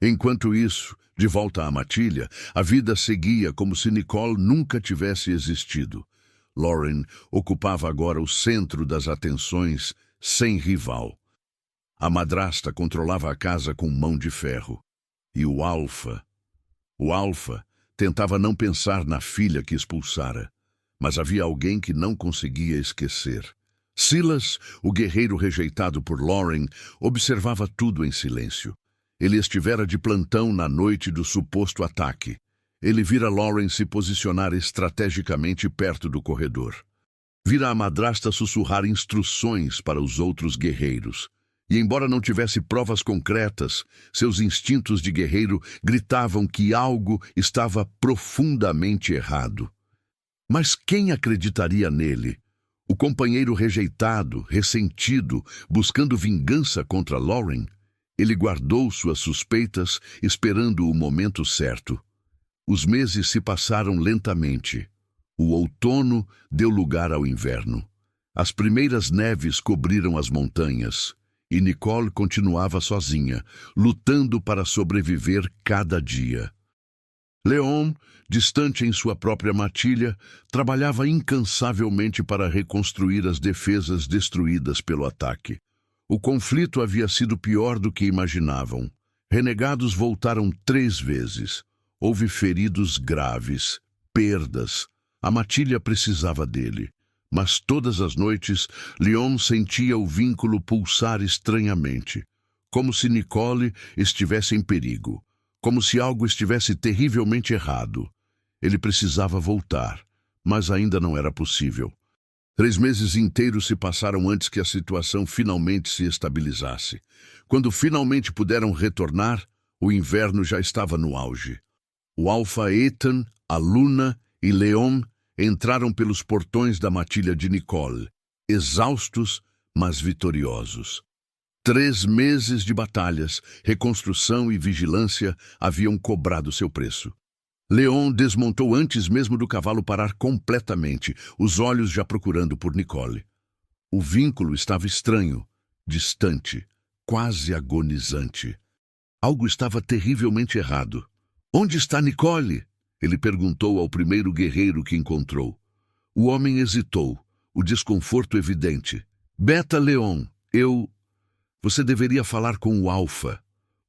Enquanto isso, de volta à matilha, a vida seguia como se Nicole nunca tivesse existido. Lauren ocupava agora o centro das atenções, sem rival. A madrasta controlava a casa com mão de ferro. E o Alfa tentava não pensar na filha que expulsara. Mas havia alguém que não conseguia esquecer. Silas, o guerreiro rejeitado por Lauren, observava tudo em silêncio. Ele estivera de plantão na noite do suposto ataque. Ele vira Lauren se posicionar estrategicamente perto do corredor. Vira a madrasta sussurrar instruções para os outros guerreiros. E embora não tivesse provas concretas, seus instintos de guerreiro gritavam que algo estava profundamente errado. Mas quem acreditaria nele? O companheiro rejeitado, ressentido, buscando vingança contra Lauren? Ele guardou suas suspeitas, esperando o momento certo. Os meses se passaram lentamente. O outono deu lugar ao inverno. As primeiras neves cobriram as montanhas. E Nicole continuava sozinha, lutando para sobreviver cada dia. Leon, distante em sua própria matilha, trabalhava incansavelmente para reconstruir as defesas destruídas pelo ataque. O conflito havia sido pior do que imaginavam. Renegados voltaram 3 vezes. Houve feridos graves, perdas. A matilha precisava dele. Mas todas as noites, Leon sentia o vínculo pulsar estranhamente, como se Nicole estivesse em perigo, como se algo estivesse terrivelmente errado. Ele precisava voltar, mas ainda não era possível. 3 meses inteiros se passaram antes que a situação finalmente se estabilizasse. Quando finalmente puderam retornar, o inverno já estava no auge. O Alfa Ethan, a Luna e Leon entraram pelos portões da matilha de Nicole, exaustos, mas vitoriosos. 3 meses de batalhas, reconstrução e vigilância haviam cobrado seu preço. Leon desmontou antes mesmo do cavalo parar completamente, os olhos já procurando por Nicole. O vínculo estava estranho, distante, quase agonizante. Algo estava terrivelmente errado. "Onde está Nicole?" Ele perguntou ao primeiro guerreiro que encontrou. O homem hesitou, o desconforto evidente. "Beta Leon, Você deveria falar com o Alfa."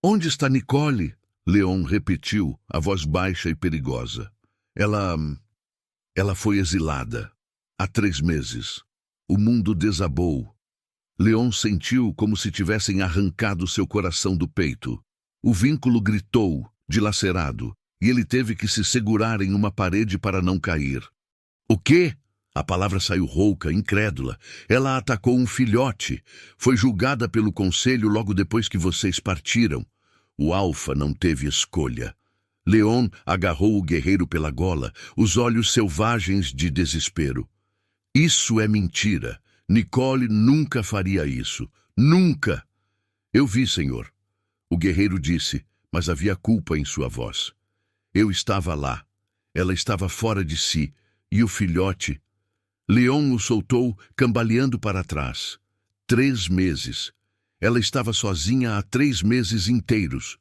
"Onde está Nicole?" Leon repetiu, a voz baixa e perigosa. Ela foi exilada. Há 3 meses. O mundo desabou. Leon sentiu como se tivessem arrancado seu coração do peito. O vínculo gritou, dilacerado, e ele teve que se segurar em uma parede para não cair. "O quê?" A palavra saiu rouca, incrédula. "Ela atacou um filhote. Foi julgada pelo conselho logo depois que vocês partiram." O Alfa não teve escolha. Leon agarrou o guerreiro pela gola, os olhos selvagens de desespero. "Isso é mentira. Nicole nunca faria isso. Nunca!" "Eu vi, senhor." O guerreiro disse, mas havia culpa em sua voz. "Eu estava lá. Ela estava fora de si. E o filhote?" Leon o soltou, cambaleando para trás. 3 meses. Ela estava sozinha há 3 meses inteiros.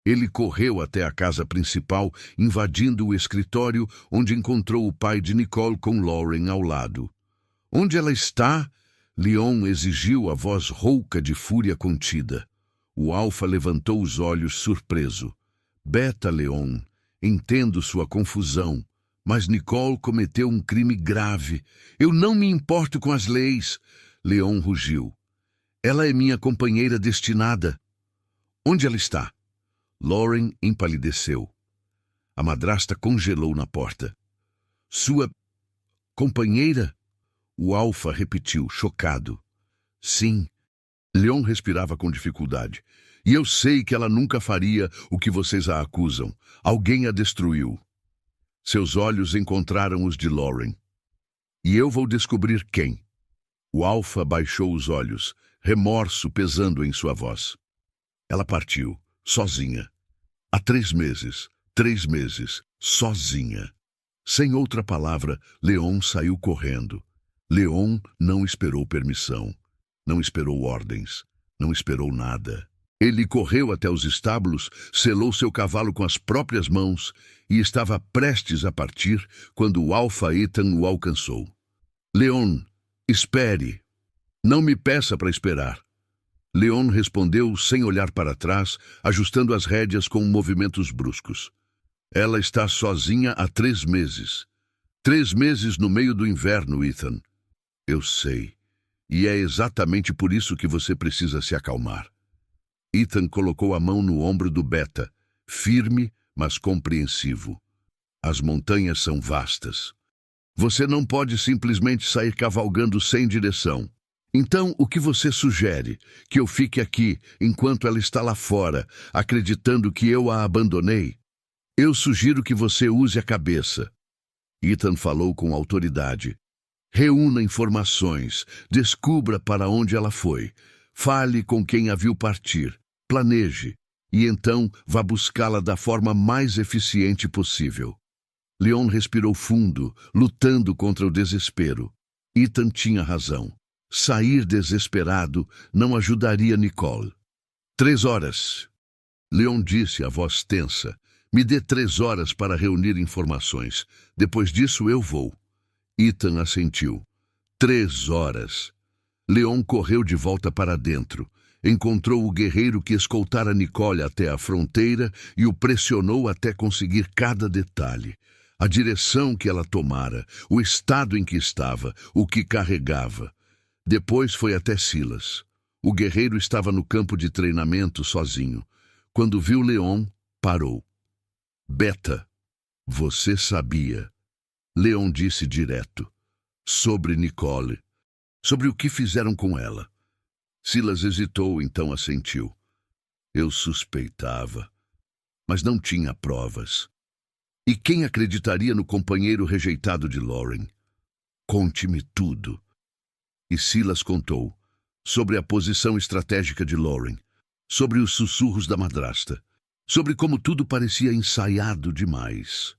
Ele correu até a casa principal, invadindo o escritório, onde encontrou o pai de Nicole com Lauren ao lado. "Onde ela está?" Leon exigiu, a voz rouca de fúria contida. O Alfa levantou os olhos surpreso. "Beta Leon, entendo sua confusão, mas Nicole cometeu um crime grave. Eu não me importo com as leis." Leon rugiu. "Ela é minha companheira destinada." "Onde ela está?" Lauren empalideceu. A madrasta congelou na porta. "Sua companheira?" O Alfa repetiu, chocado. "Sim." Leon respirava com dificuldade. "E eu sei que ela nunca faria o que vocês a acusam. Alguém a destruiu." Seus olhos encontraram os de Lauren. "E eu vou descobrir quem." O Alfa baixou os olhos, remorso pesando em sua voz. Ela partiu, sozinha. Há 3 meses, 3 meses, sozinha. Sem outra palavra, Leon saiu correndo. Leon não esperou permissão, não esperou ordens, não esperou nada. Ele correu até os estábulos, selou seu cavalo com as próprias mãos e estava prestes a partir quando o Alfa Ethan o alcançou. "Leon, espere. Não me peça para esperar." Leon respondeu sem olhar para trás, ajustando as rédeas com movimentos bruscos. "Ela está sozinha há 3 meses. 3 meses no meio do inverno, Ethan." "Eu sei. E é exatamente por isso que você precisa se acalmar. Ethan colocou a mão no ombro do Beta, firme, mas compreensivo. As montanhas são vastas. Você não pode simplesmente sair cavalgando sem direção. Então, o que você sugere? Que eu fique aqui, enquanto ela está lá fora, acreditando que eu a abandonei? Eu sugiro que você use a cabeça. Ethan falou com autoridade. Reúna informações, descubra para onde ela foi, fale com quem a viu partir, planeje, e então vá buscá-la da forma mais eficiente possível. Leon respirou fundo, lutando contra o desespero. Ethan tinha razão. Sair desesperado não ajudaria Nicole. 3 horas. Leon disse, a voz tensa. Me dê 3 horas para reunir informações. Depois disso eu vou. Ethan assentiu. 3 horas. Leon correu de volta para dentro. Encontrou o guerreiro que escoltara Nicole até a fronteira e o pressionou até conseguir cada detalhe. A direção que ela tomara, o estado em que estava, o que carregava. Depois foi até Silas. O guerreiro estava no campo de treinamento sozinho. Quando viu Leon, parou. Beta, você sabia. Leon disse direto. Sobre Nicole. Sobre o que fizeram com ela. Silas hesitou, então assentiu. Eu suspeitava, mas não tinha provas. E quem acreditaria no companheiro rejeitado de Lauren? Conte-me tudo. E Silas contou sobre a posição estratégica de Lauren, sobre os sussurros da madrasta, sobre como tudo parecia ensaiado demais.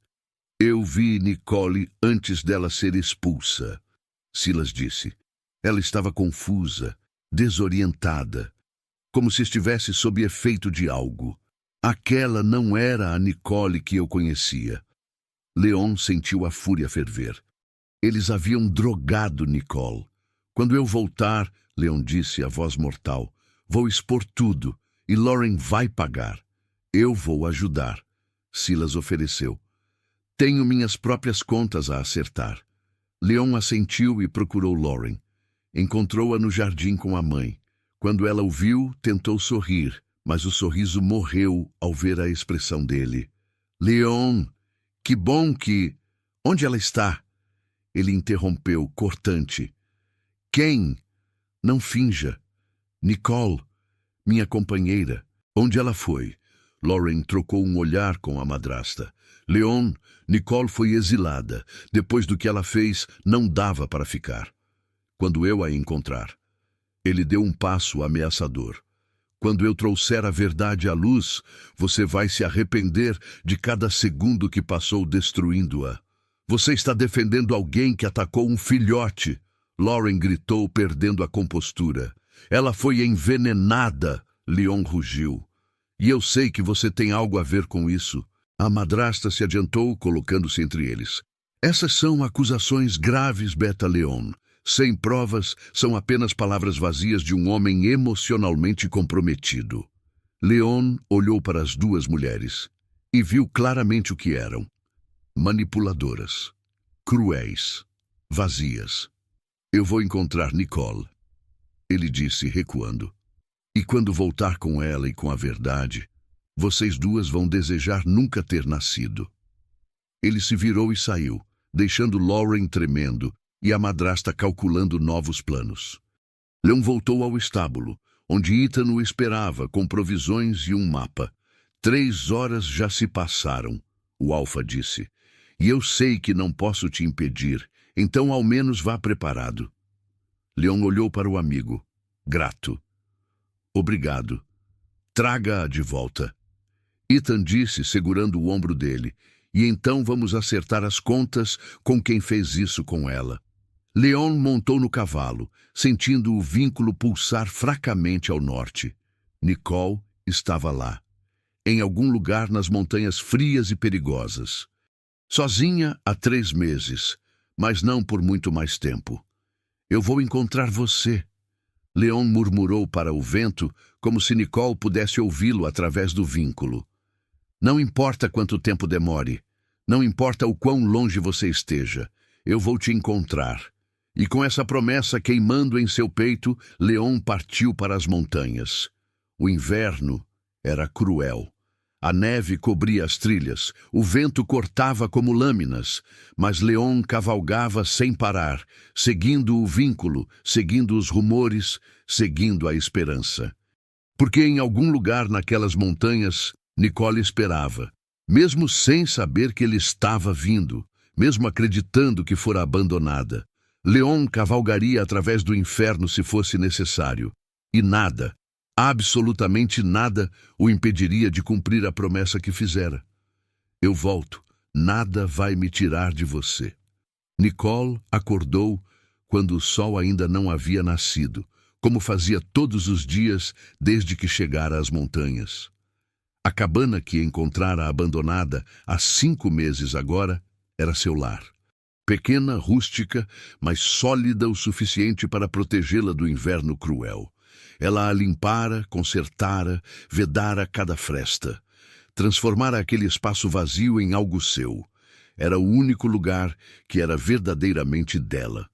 Eu vi Nicole antes dela ser expulsa, Silas disse. Ela estava confusa, desorientada, como se estivesse sob efeito de algo. Aquela não era a Nicole que eu conhecia. Leon sentiu a fúria ferver. Eles haviam drogado Nicole. Quando eu voltar, Leon disse a voz mortal, vou expor tudo e Lauren vai pagar. Eu vou ajudar. Silas ofereceu. Tenho minhas próprias contas a acertar. Leon assentiu e procurou Lauren. Encontrou-a no jardim com a mãe. Quando ela o viu, tentou sorrir, mas o sorriso morreu ao ver a expressão dele. Leon, que bom que... Onde ela está? Ele interrompeu, cortante. Quem? Não finja. Nicole, minha companheira. Onde ela foi? Lauren trocou um olhar com a madrasta. Leon, Nicole foi exilada. Depois do que ela fez, não dava para ficar. Quando eu a encontrar. Ele deu um passo ameaçador. Quando eu trouxer a verdade à luz, você vai se arrepender de cada segundo que passou destruindo-a. Você está defendendo alguém que atacou um filhote. Lauren gritou, perdendo a compostura. Ela foi envenenada, Leon rugiu. E eu sei que você tem algo a ver com isso. A madrasta se adiantou, colocando-se entre eles. Essas são acusações graves, Beta Leon. Sem provas, são apenas palavras vazias de um homem emocionalmente comprometido. Leon olhou para as 2 mulheres e viu claramente o que eram. Manipuladoras, cruéis, vazias. Eu vou encontrar Nicole, ele disse, recuando. E quando voltar com ela e com a verdade, vocês 2 vão desejar nunca ter nascido. Ele se virou e saiu, deixando Lauren tremendo, e a madrasta calculando novos planos. Leon voltou ao estábulo, onde Ethan o esperava, com provisões e um mapa. 3 horas já se passaram, o Alfa disse. E eu sei que não posso te impedir, então ao menos vá preparado. Leon olhou para o amigo, grato. Obrigado. Traga-a de volta. Ethan disse, segurando o ombro dele, e então vamos acertar as contas com quem fez isso com ela. Leon montou no cavalo, sentindo o vínculo pulsar fracamente ao norte. Nicole estava lá, em algum lugar nas montanhas frias e perigosas. Sozinha há 3 meses, mas não por muito mais tempo. Eu vou encontrar você. Leon murmurou para o vento, como se Nicole pudesse ouvi-lo através do vínculo. Não importa quanto tempo demore, não importa o quão longe você esteja, eu vou te encontrar. E com essa promessa queimando em seu peito, Leon partiu para as montanhas. O inverno era cruel. A neve cobria as trilhas, o vento cortava como lâminas, mas Leon cavalgava sem parar, seguindo o vínculo, seguindo os rumores, seguindo a esperança. Porque em algum lugar naquelas montanhas, Nicole esperava, mesmo sem saber que ele estava vindo, mesmo acreditando que fora abandonada. Leon cavalgaria através do inferno se fosse necessário, e nada, absolutamente nada, o impediria de cumprir a promessa que fizera. Eu volto, nada vai me tirar de você. Nicole acordou quando o sol ainda não havia nascido, como fazia todos os dias desde que chegara às montanhas. A cabana que encontrara abandonada há 5 meses agora era seu lar. Pequena, rústica, mas sólida o suficiente para protegê-la do inverno cruel. Ela a limpara, consertara, vedara cada fresta. Transformara aquele espaço vazio em algo seu. Era o único lugar que era verdadeiramente dela.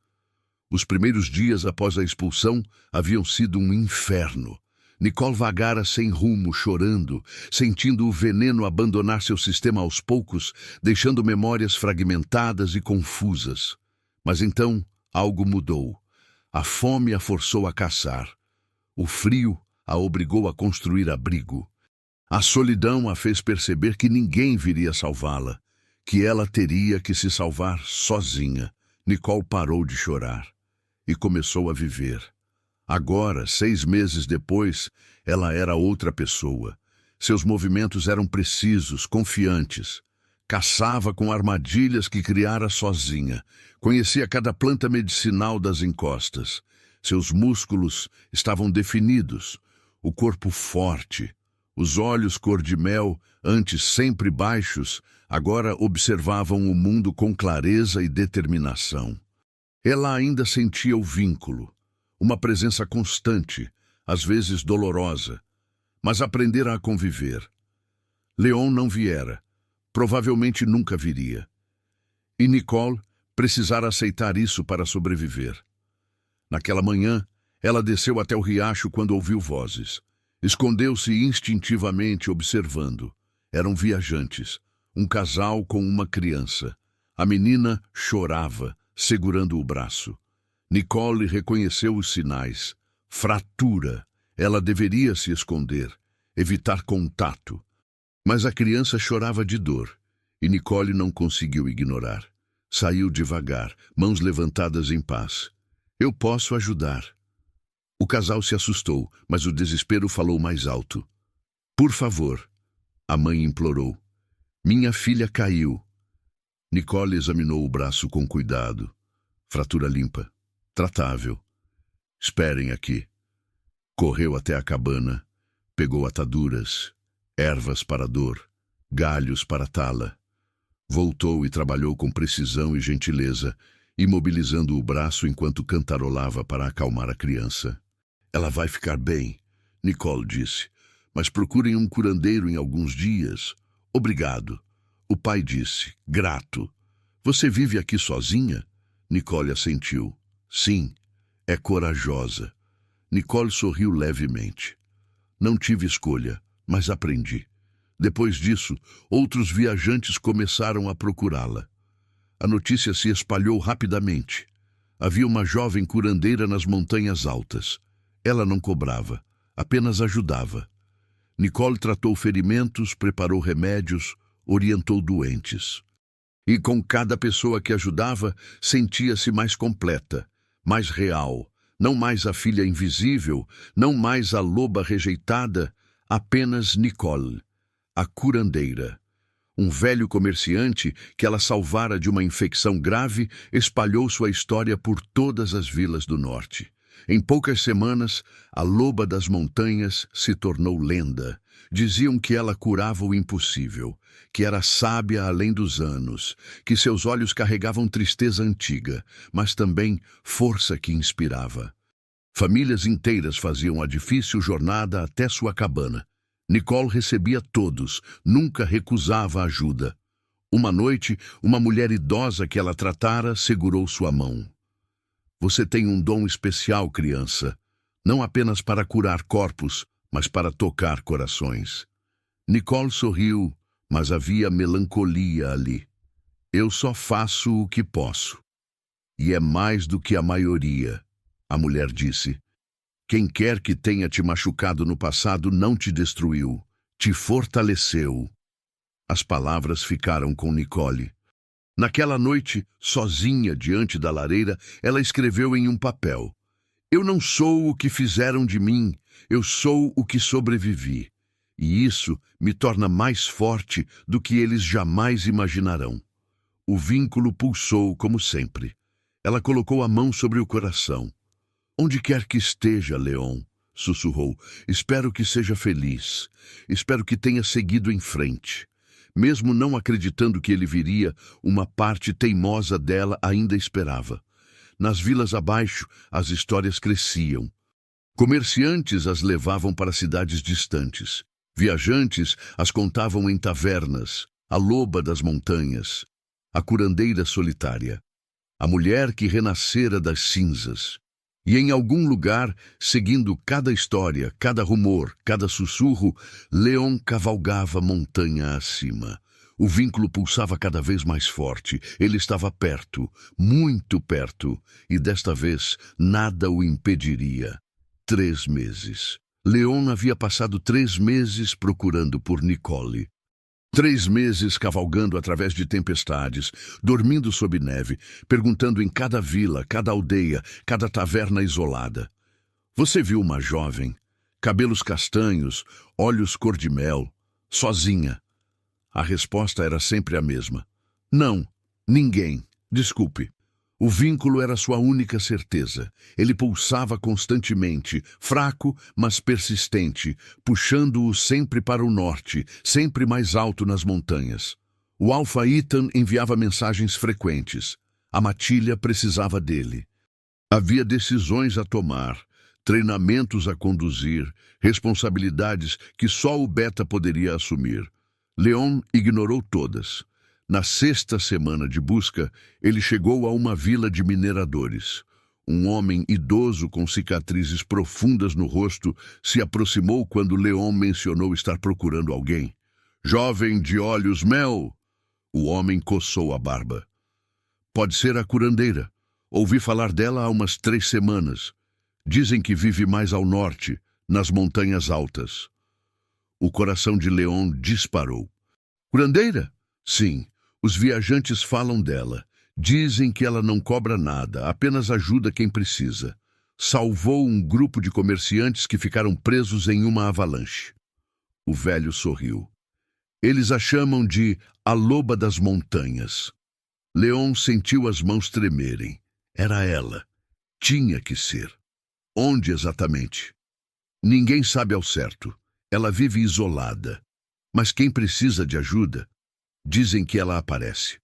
Os primeiros dias após a expulsão haviam sido um inferno. Nicole vagara sem rumo, chorando, sentindo o veneno abandonar seu sistema aos poucos, deixando memórias fragmentadas e confusas. Mas então algo mudou. A fome a forçou a caçar. O frio a obrigou a construir abrigo. A solidão a fez perceber que ninguém viria salvá-la, que ela teria que se salvar sozinha. Nicole parou de chorar e começou a viver. Agora, 6 meses depois, ela era outra pessoa. Seus movimentos eram precisos, confiantes. Caçava com armadilhas que criara sozinha. Conhecia cada planta medicinal das encostas. Seus músculos estavam definidos, o corpo forte. Os olhos cor de mel, antes sempre baixos, agora observavam o mundo com clareza e determinação. Ela ainda sentia o vínculo. Uma presença constante, às vezes dolorosa, mas aprendera a conviver. Leon não viera, provavelmente nunca viria. E Nicole precisara aceitar isso para sobreviver. Naquela manhã, ela desceu até o riacho quando ouviu vozes. Escondeu-se instintivamente observando. Eram viajantes, um casal com uma criança. A menina chorava, segurando o braço. Nicole reconheceu os sinais. Fratura. Ela deveria se esconder, evitar contato. Mas a criança chorava de dor, e Nicole não conseguiu ignorar. Saiu devagar, mãos levantadas em paz. Eu posso ajudar. O casal se assustou, mas o desespero falou mais alto. Por favor, a mãe implorou. Minha filha caiu. Nicole examinou o braço com cuidado. Fratura limpa. Tratável. Esperem aqui. Correu até a cabana, pegou ataduras, ervas para a dor, galhos para tala. Voltou e trabalhou com precisão e gentileza, imobilizando o braço enquanto cantarolava para acalmar a criança. Ela vai ficar bem, Nicole disse, mas procurem um curandeiro em alguns dias. Obrigado. O pai disse, grato. Você vive aqui sozinha? Nicole assentiu. Sim, é corajosa. Nicole sorriu levemente. Não tive escolha, mas aprendi. Depois disso, outros viajantes começaram a procurá-la. A notícia se espalhou rapidamente. Havia uma jovem curandeira nas montanhas altas. Ela não cobrava, apenas ajudava. Nicole tratou ferimentos, preparou remédios, orientou doentes. E com cada pessoa que ajudava, sentia-se mais completa, mais real, não mais a filha invisível, não mais a loba rejeitada, apenas Nicole, a curandeira. Um velho comerciante que ela salvara de uma infecção grave espalhou sua história por todas as vilas do norte. Em poucas semanas, a loba das montanhas se tornou lenda. Diziam que ela curava o impossível, que era sábia além dos anos, que seus olhos carregavam tristeza antiga, mas também força que inspirava. Famílias inteiras faziam a difícil jornada até sua cabana. Nicole recebia todos, nunca recusava ajuda. Uma noite, uma mulher idosa que ela tratara segurou sua mão. Você tem um dom especial, criança. Não apenas para curar corpos, mas para tocar corações. Nicole sorriu, mas havia melancolia ali. Eu só faço o que posso. E é mais do que a maioria, a mulher disse. Quem quer que tenha te machucado no passado não te destruiu, te fortaleceu. As palavras ficaram com Nicole. Naquela noite, sozinha diante da lareira, ela escreveu em um papel: Eu não sou o que fizeram de mim, eu sou o que sobrevivi. E isso me torna mais forte do que eles jamais imaginarão. O vínculo pulsou como sempre. Ela colocou a mão sobre o coração. Onde quer que esteja, Leon, sussurrou, espero que seja feliz. Espero que tenha seguido em frente. Mesmo não acreditando que ele viria, uma parte teimosa dela ainda esperava. Nas vilas abaixo, as histórias cresciam. Comerciantes as levavam para cidades distantes. Viajantes as contavam em tavernas. A loba das montanhas. A curandeira solitária. A mulher que renascera das cinzas. E em algum lugar, seguindo cada história, cada rumor, cada sussurro, Leon cavalgava montanha acima. O vínculo pulsava cada vez mais forte. Ele estava perto, muito perto, e desta vez nada o impediria. 3 meses. Leon havia passado 3 meses procurando por Nicole. 3 meses cavalgando através de tempestades, dormindo sob neve, perguntando em cada vila, cada aldeia, cada taverna isolada. Você viu uma jovem, cabelos castanhos, olhos cor-de-mel, sozinha? A resposta era sempre a mesma. Não, ninguém, desculpe. O vínculo era sua única certeza. Ele pulsava constantemente, fraco, mas persistente, puxando-o sempre para o norte, sempre mais alto nas montanhas. O Alfa Ethan enviava mensagens frequentes. A matilha precisava dele. Havia decisões a tomar, treinamentos a conduzir, responsabilidades que só o Beta poderia assumir. Leon ignorou todas. Na 6ª semana de busca, ele chegou a uma vila de mineradores. Um homem idoso com cicatrizes profundas no rosto se aproximou quando Leon mencionou estar procurando alguém. Jovem de olhos mel! O homem coçou a barba. Pode ser a curandeira. Ouvi falar dela há umas 3 semanas. Dizem que vive mais ao norte, nas montanhas altas. O coração de Leon disparou. Curandeira? Sim. Os viajantes falam dela. Dizem que ela não cobra nada, apenas ajuda quem precisa. Salvou um grupo de comerciantes que ficaram presos em uma avalanche. O velho sorriu. Eles a chamam de a loba das montanhas. Leon sentiu as mãos tremerem. Era ela. Tinha que ser. Onde exatamente? Ninguém sabe ao certo. Ela vive isolada. Mas quem precisa de ajuda? Dizem que ela aparece.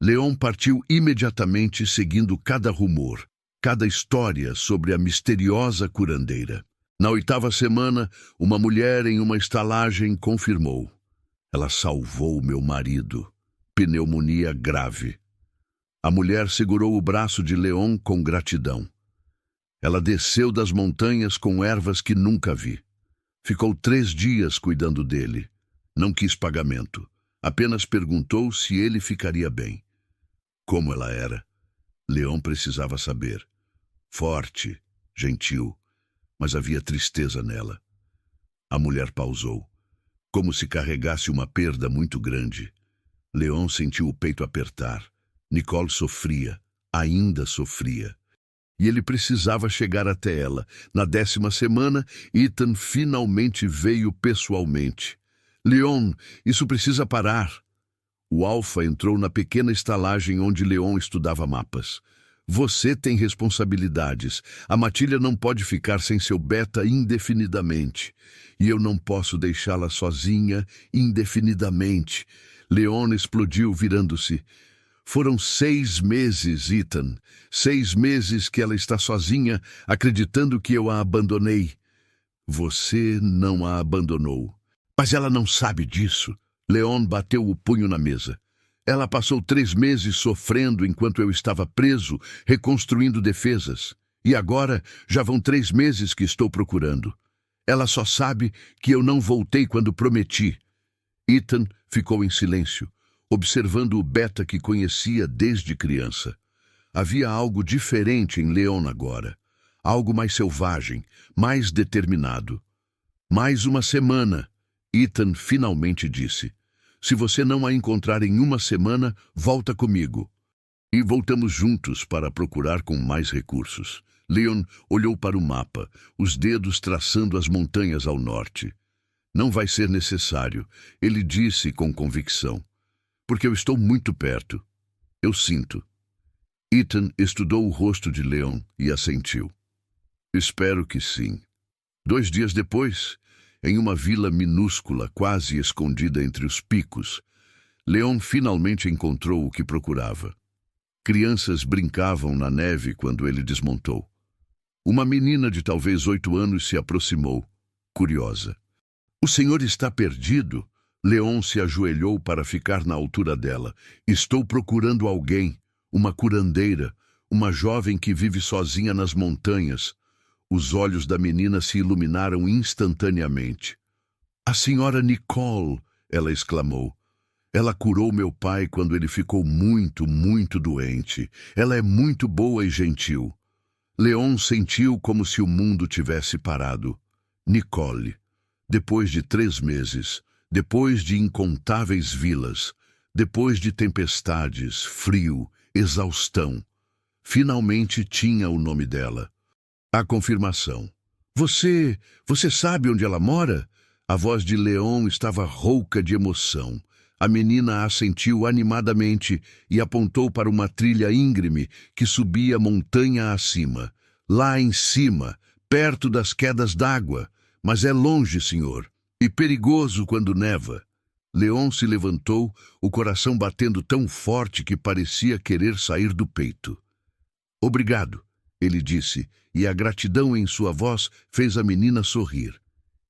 Leon partiu imediatamente seguindo cada rumor, cada história sobre a misteriosa curandeira. Na 8ª semana, uma mulher em uma estalagem confirmou. Ela salvou meu marido. Pneumonia grave. A mulher segurou o braço de Leon com gratidão. Ela desceu das montanhas com ervas que nunca vi. Ficou 3 dias cuidando dele. Não quis pagamento. Apenas perguntou se ele ficaria bem. Como ela era? Leon precisava saber. Forte, gentil, mas havia tristeza nela. A mulher pausou, como se carregasse uma perda muito grande. Leon sentiu o peito apertar. Nicole sofria, ainda sofria. E ele precisava chegar até ela. Na 10ª semana, Ethan finalmente veio pessoalmente. Leon, isso precisa parar. O Alfa entrou na pequena estalagem onde Leon estudava mapas. Você tem responsabilidades. A matilha não pode ficar sem seu Beta indefinidamente. E eu não posso deixá-la sozinha indefinidamente. Leon explodiu, virando-se. Foram 6 meses, Ethan. 6 meses que ela está sozinha, acreditando que eu a abandonei. Você não a abandonou. Mas ela não sabe disso. Leon bateu o punho na mesa. Ela passou 3 meses sofrendo enquanto eu estava preso, reconstruindo defesas. E agora já vão 3 meses que estou procurando. Ela só sabe que eu não voltei quando prometi. Ethan ficou em silêncio, observando o Beta que conhecia desde criança. Havia algo diferente em Leon agora. Algo mais selvagem, mais determinado. Mais uma semana, Ethan finalmente disse. Se você não a encontrar em uma semana, volta comigo. E voltamos juntos para procurar com mais recursos. Leon olhou para o mapa, os dedos traçando as montanhas ao norte. Não vai ser necessário, ele disse com convicção. Porque eu estou muito perto. Eu sinto. Ethan estudou o rosto de Leon e assentiu. Espero que sim. 2 dias depois, em uma vila minúscula, quase escondida entre os picos, Leon finalmente encontrou o que procurava. Crianças brincavam na neve quando ele desmontou. Uma menina de talvez 8 anos se aproximou, curiosa. O senhor está perdido? Leon se ajoelhou para ficar na altura dela. Estou procurando alguém, uma curandeira, uma jovem que vive sozinha nas montanhas. Os olhos da menina se iluminaram instantaneamente. A senhora Nicole, ela exclamou. Ela curou meu pai quando ele ficou muito, muito doente. Ela é muito boa e gentil. Leon sentiu como se o mundo tivesse parado. Nicole. Depois de 3 meses, depois de incontáveis vilas, depois de tempestades, frio, exaustão, finalmente tinha o nome dela. A confirmação. Você sabe onde ela mora? A voz de Leon estava rouca de emoção. A menina assentiu animadamente e apontou para uma trilha íngreme que subia montanha acima. Lá em cima, perto das quedas d'água. Mas é longe, senhor, e perigoso quando neva. Leon se levantou, o coração batendo tão forte que parecia querer sair do peito. Obrigado, ele disse, e a gratidão em sua voz fez a menina sorrir.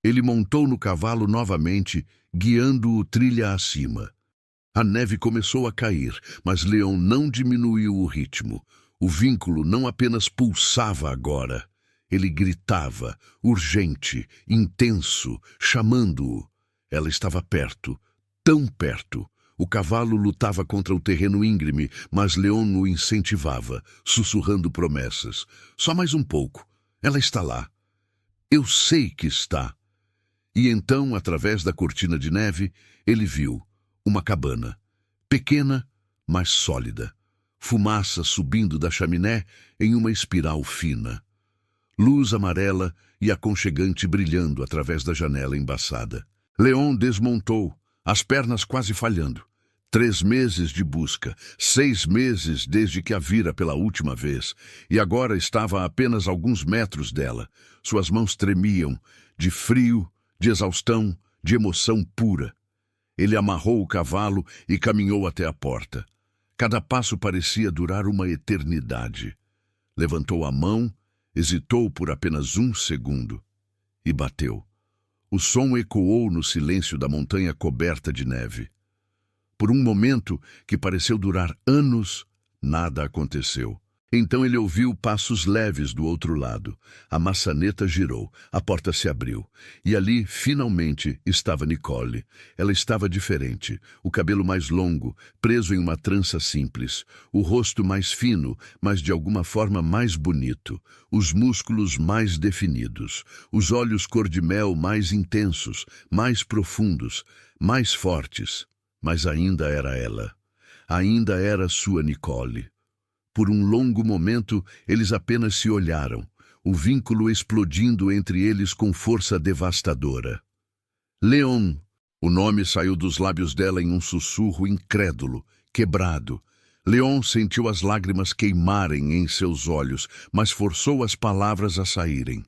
Ele montou no cavalo novamente, guiando-o trilha acima. A neve começou a cair, mas Leon não diminuiu o ritmo. O vínculo não apenas pulsava agora. Ele gritava, urgente, intenso, chamando-o. Ela estava perto, tão perto. O cavalo lutava contra o terreno íngreme, mas Leon o incentivava, sussurrando promessas. Só mais um pouco. Ela está lá. Eu sei que está. E então, através da cortina de neve, ele viu uma cabana. Pequena, mas sólida. Fumaça subindo da chaminé em uma espiral fina. Luz amarela e aconchegante brilhando através da janela embaçada. Leon desmontou, as pernas quase falhando. 3 meses de busca, 6 meses desde que a vira pela última vez, e agora estava a apenas alguns metros dela. Suas mãos tremiam, de frio, de exaustão, de emoção pura. Ele amarrou o cavalo e caminhou até a porta. Cada passo parecia durar uma eternidade. Levantou a mão, hesitou por apenas 1 segundo e bateu. O som ecoou no silêncio da montanha coberta de neve. Por um momento, que pareceu durar anos, nada aconteceu. Então ele ouviu passos leves do outro lado. A maçaneta girou, a porta se abriu. E ali, finalmente, estava Nicole. Ela estava diferente. O cabelo mais longo, preso em uma trança simples. O rosto mais fino, mas de alguma forma mais bonito. Os músculos mais definidos. Os olhos cor-de-mel mais intensos, mais profundos, mais fortes. Mas ainda era ela. Ainda era sua Nicole. Por um longo momento, eles apenas se olharam, o vínculo explodindo entre eles com força devastadora. Leon. O nome saiu dos lábios dela em um sussurro incrédulo, quebrado. Leon sentiu as lágrimas queimarem em seus olhos, mas forçou as palavras a saírem.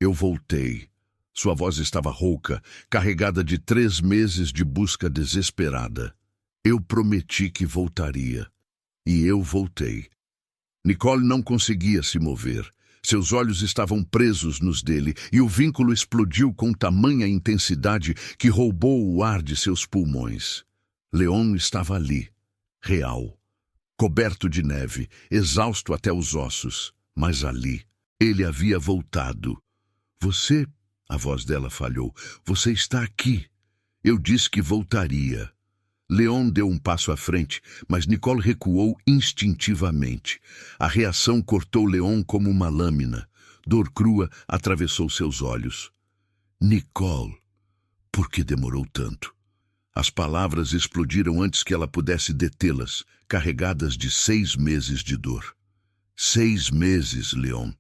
Eu voltei. Sua voz estava rouca, carregada de 3 meses de busca desesperada. Eu prometi que voltaria. E eu voltei. Nicole não conseguia se mover. Seus olhos estavam presos nos dele e o vínculo explodiu com tamanha intensidade que roubou o ar de seus pulmões. Leon estava ali, real, coberto de neve, exausto até os ossos. Mas ali, ele havia voltado. Você, a voz dela falhou, você está aqui. Eu disse que voltaria. Leon deu um passo à frente, mas Nicole recuou instintivamente. A reação cortou Leon como uma lâmina. Dor crua atravessou seus olhos. Nicole, por que demorou tanto? As palavras explodiram antes que ela pudesse detê-las, carregadas de 6 meses de dor. 6 meses, Leon.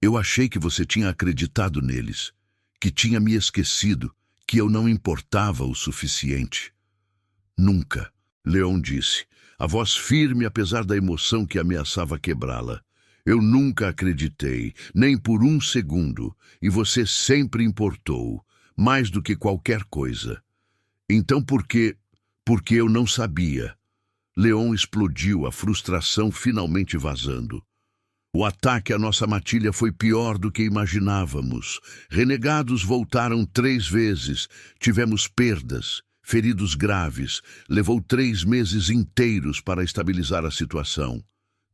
Eu achei que você tinha acreditado neles, que tinha me esquecido, que eu não importava o suficiente. Nunca, Leon disse, a voz firme apesar da emoção que ameaçava quebrá-la. Eu nunca acreditei, nem por um segundo, e você sempre importou, mais do que qualquer coisa. Então por quê? Porque eu não sabia. Leon explodiu, a frustração finalmente vazando. O ataque à nossa matilha foi pior do que imaginávamos. Renegados voltaram 3 vezes. Tivemos perdas, feridos graves. Levou 3 meses inteiros para estabilizar a situação.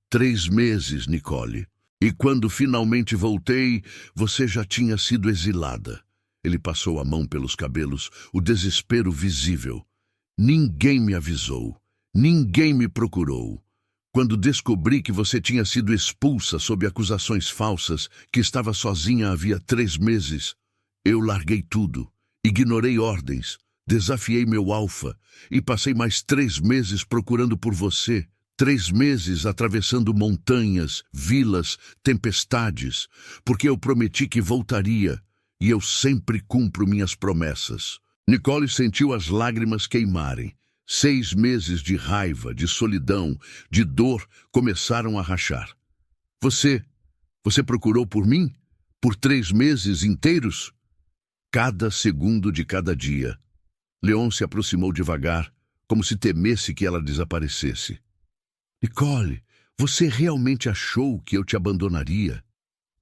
3 meses, Nicole. E quando finalmente voltei, você já tinha sido exilada. Ele passou a mão pelos cabelos, o desespero visível. Ninguém me avisou. Ninguém me procurou. Quando descobri que você tinha sido expulsa sob acusações falsas, que estava sozinha havia 3 meses, eu larguei tudo, ignorei ordens, desafiei meu alfa e passei mais 3 meses procurando por você. 3 meses atravessando montanhas, vilas, tempestades, porque eu prometi que voltaria e eu sempre cumpro minhas promessas. Nicole sentiu as lágrimas queimarem. 6 meses de raiva, de solidão, de dor começaram a rachar. Você procurou por mim? Por 3 meses inteiros? Cada segundo de cada dia. Leon se aproximou devagar, como se temesse que ela desaparecesse. Nicole, você realmente achou que eu te abandonaria?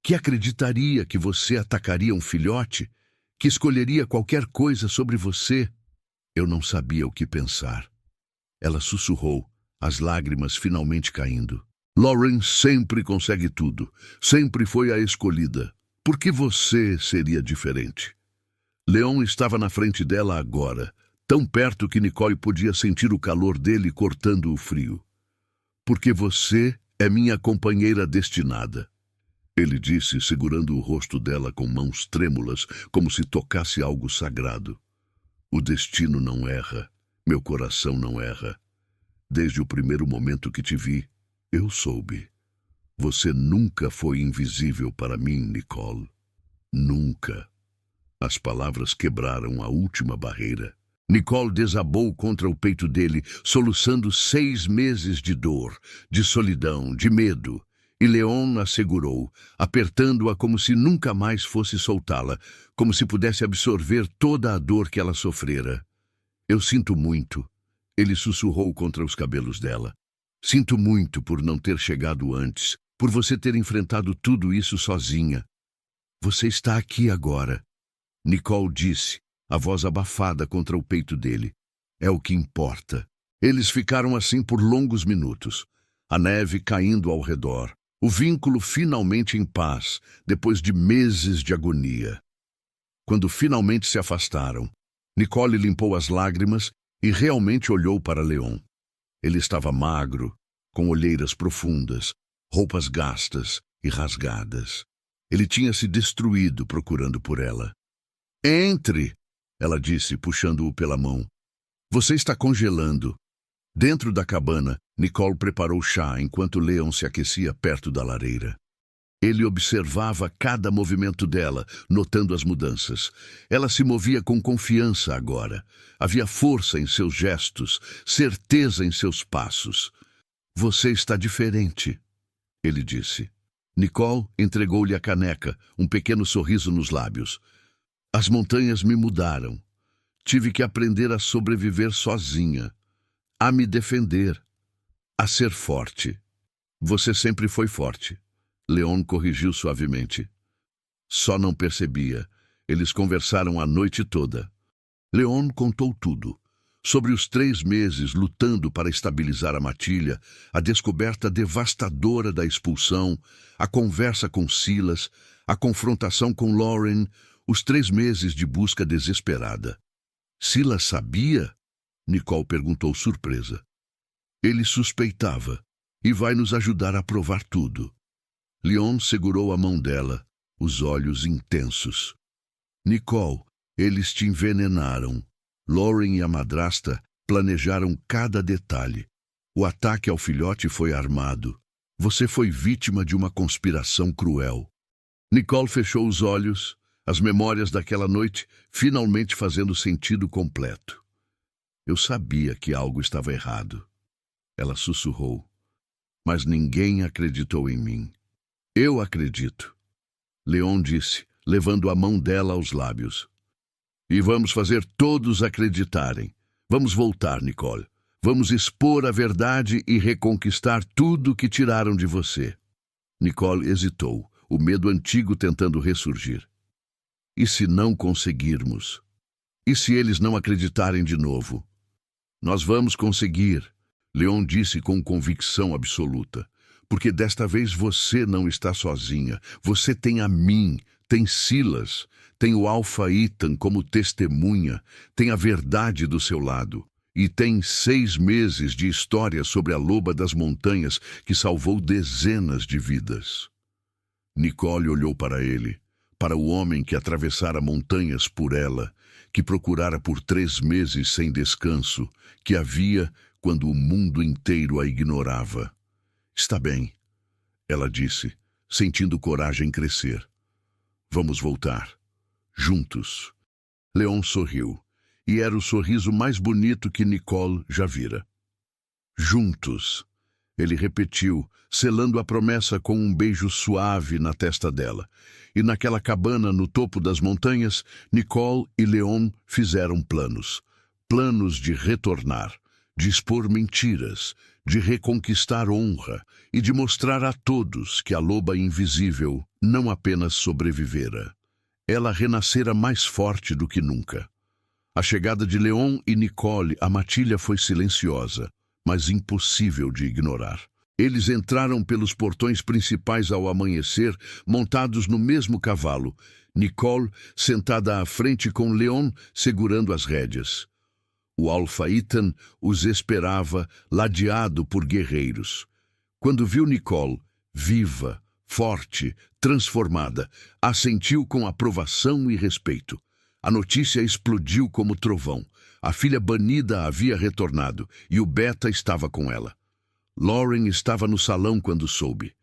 Que acreditaria que você atacaria um filhote? Que escolheria qualquer coisa sobre você? Eu não sabia o que pensar. Ela sussurrou, as lágrimas finalmente caindo. Lauren sempre consegue tudo. Sempre foi a escolhida. Por que você seria diferente? Leon estava na frente dela agora, tão perto que Nicole podia sentir o calor dele cortando o frio. Porque você é minha companheira destinada. Ele disse, segurando o rosto dela com mãos trêmulas, como se tocasse algo sagrado. O destino não erra, meu coração não erra. Desde o primeiro momento que te vi, eu soube. Você nunca foi invisível para mim, Nicole. Nunca. As palavras quebraram a última barreira. Nicole desabou contra o peito dele, soluçando 6 meses de dor, de solidão, de medo. E Leon a segurou, apertando-a como se nunca mais fosse soltá-la, como se pudesse absorver toda a dor que ela sofrera. Eu sinto muito, ele sussurrou contra os cabelos dela. Sinto muito por não ter chegado antes, por você ter enfrentado tudo isso sozinha. Você está aqui agora, Nicole disse, a voz abafada contra o peito dele. É o que importa. Eles ficaram assim por longos minutos, a neve caindo ao redor. O vínculo finalmente em paz, depois de meses de agonia. Quando finalmente se afastaram, Nicole limpou as lágrimas e realmente olhou para Leon. Ele estava magro, com olheiras profundas, roupas gastas e rasgadas. Ele tinha se destruído procurando por ela. Entre, ela disse, puxando-o pela mão. Você está congelando. Dentro da cabana, Nicole preparou chá enquanto Leon se aquecia perto da lareira. Ele observava cada movimento dela, notando as mudanças. Ela se movia com confiança agora. Havia força em seus gestos, certeza em seus passos. Você está diferente, ele disse. Nicole entregou-lhe a caneca, um pequeno sorriso nos lábios. As montanhas me mudaram. Tive que aprender a sobreviver sozinha. A me defender, a ser forte. Você sempre foi forte, Leon corrigiu suavemente. Só não percebia. Eles conversaram a noite toda. Leon contou tudo. Sobre os 3 meses lutando para estabilizar a matilha, a descoberta devastadora da expulsão, a conversa com Silas, a confrontação com Lauren, os 3 meses de busca desesperada. Silas sabia? Nicole perguntou surpresa. Ele suspeitava, e vai nos ajudar a provar tudo. Leon segurou a mão dela, os olhos intensos. Nicole, eles te envenenaram. Lauren e a madrasta planejaram cada detalhe. O ataque ao filhote foi armado. Você foi vítima de uma conspiração cruel. Nicole fechou os olhos, as memórias daquela noite finalmente fazendo sentido completo. Eu sabia que algo estava errado. Ela sussurrou. Mas ninguém acreditou em mim. Eu acredito. Leon disse, levando a mão dela aos lábios. E vamos fazer todos acreditarem. Vamos voltar, Nicole. Vamos expor a verdade e reconquistar tudo que tiraram de você. Nicole hesitou, o medo antigo tentando ressurgir. E se não conseguirmos? E se eles não acreditarem de novo? Nós vamos conseguir, Leon disse com convicção absoluta. Porque desta vez você não está sozinha. Você tem a mim, tem Silas, tem o Alpha Ethan como testemunha, tem a verdade do seu lado. E tem 6 meses de história sobre a loba das montanhas que salvou dezenas de vidas. Nicole olhou para ele, para o homem que atravessara montanhas por ela, que procurara por 3 meses sem descanso, que havia quando o mundo inteiro a ignorava. Está bem, ela disse, sentindo coragem crescer. Vamos voltar. Juntos. Leon sorriu, e era o sorriso mais bonito que Nicole já vira. Juntos. Ele repetiu, selando a promessa com um beijo suave na testa dela. E naquela cabana no topo das montanhas, Nicole e Leon fizeram planos. Planos de retornar, de expor mentiras, de reconquistar honra e de mostrar a todos que a loba invisível não apenas sobrevivera. Ela renascera mais forte do que nunca. A chegada de Leon e Nicole à matilha foi silenciosa, mas impossível de ignorar. Eles entraram pelos portões principais ao amanhecer, montados no mesmo cavalo, Nicole sentada à frente com Leon segurando as rédeas. O Alpha Ethan os esperava, ladeado por guerreiros. Quando viu Nicole, viva, forte, transformada, assentiu com aprovação e respeito. A notícia explodiu como trovão. A filha banida havia retornado e o Beta estava com ela. Lauren estava no salão quando soube.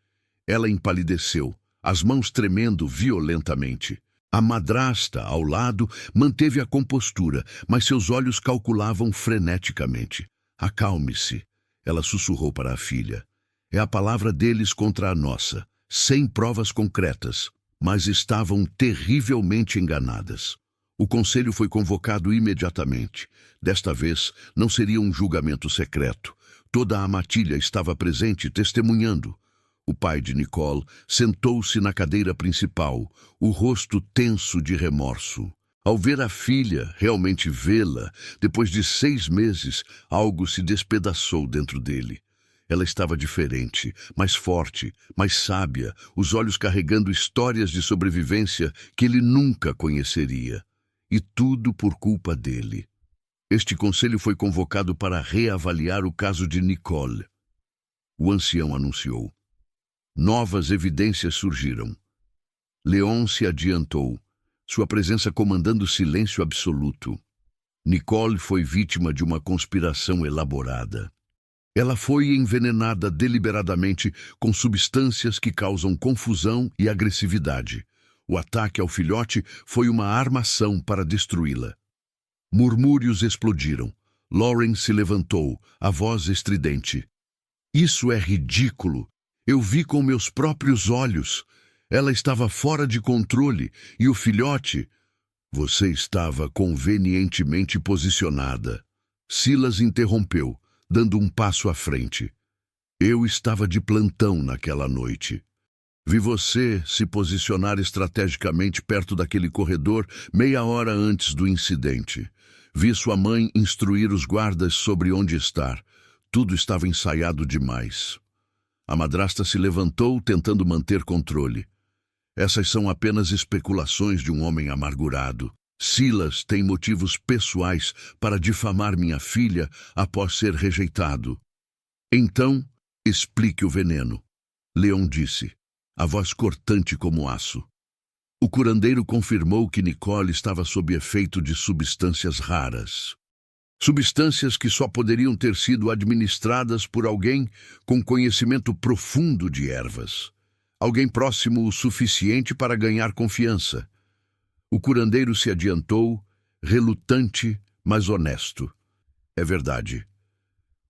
Ela empalideceu, as mãos tremendo violentamente. A madrasta, ao lado, manteve a compostura, mas seus olhos calculavam freneticamente. Acalme-se, ela sussurrou para a filha. É a palavra deles contra a nossa, sem provas concretas, mas estavam terrivelmente enganadas. O conselho foi convocado imediatamente. Desta vez, não seria um julgamento secreto. Toda a matilha estava presente, testemunhando. O pai de Nicole sentou-se na cadeira principal, o rosto tenso de remorso. Ao ver a filha, realmente vê-la, depois de 6 meses, algo se despedaçou dentro dele. Ela estava diferente, mais forte, mais sábia, os olhos carregando histórias de sobrevivência que ele nunca conheceria. E tudo por culpa dele. Este conselho foi convocado para reavaliar o caso de Nicole. O ancião anunciou. Novas evidências surgiram. Leon se adiantou, sua presença comandando silêncio absoluto. Nicole foi vítima de uma conspiração elaborada. Ela foi envenenada deliberadamente com substâncias que causam confusão e agressividade. O ataque ao filhote foi uma armação para destruí-la. Murmúrios explodiram. Lauren se levantou, a voz estridente. Isso é ridículo. Eu vi com meus próprios olhos. Ela estava fora de controle e o filhote... Você estava convenientemente posicionada. Silas interrompeu, dando um passo à frente. Eu estava de plantão naquela noite. Vi você se posicionar estrategicamente perto daquele corredor 30 minutos antes do incidente. Vi sua mãe instruir os guardas sobre onde estar. Tudo estava ensaiado demais. A madrasta se levantou, tentando manter controle. Essas são apenas especulações de um homem amargurado. Silas tem motivos pessoais para difamar minha filha após ser rejeitado. Então, explique o veneno. Leon disse, a voz cortante como aço. O curandeiro confirmou que Nicole estava sob efeito de substâncias raras. Substâncias que só poderiam ter sido administradas por alguém com conhecimento profundo de ervas. Alguém próximo o suficiente para ganhar confiança. O curandeiro se adiantou, relutante, mas honesto. É verdade.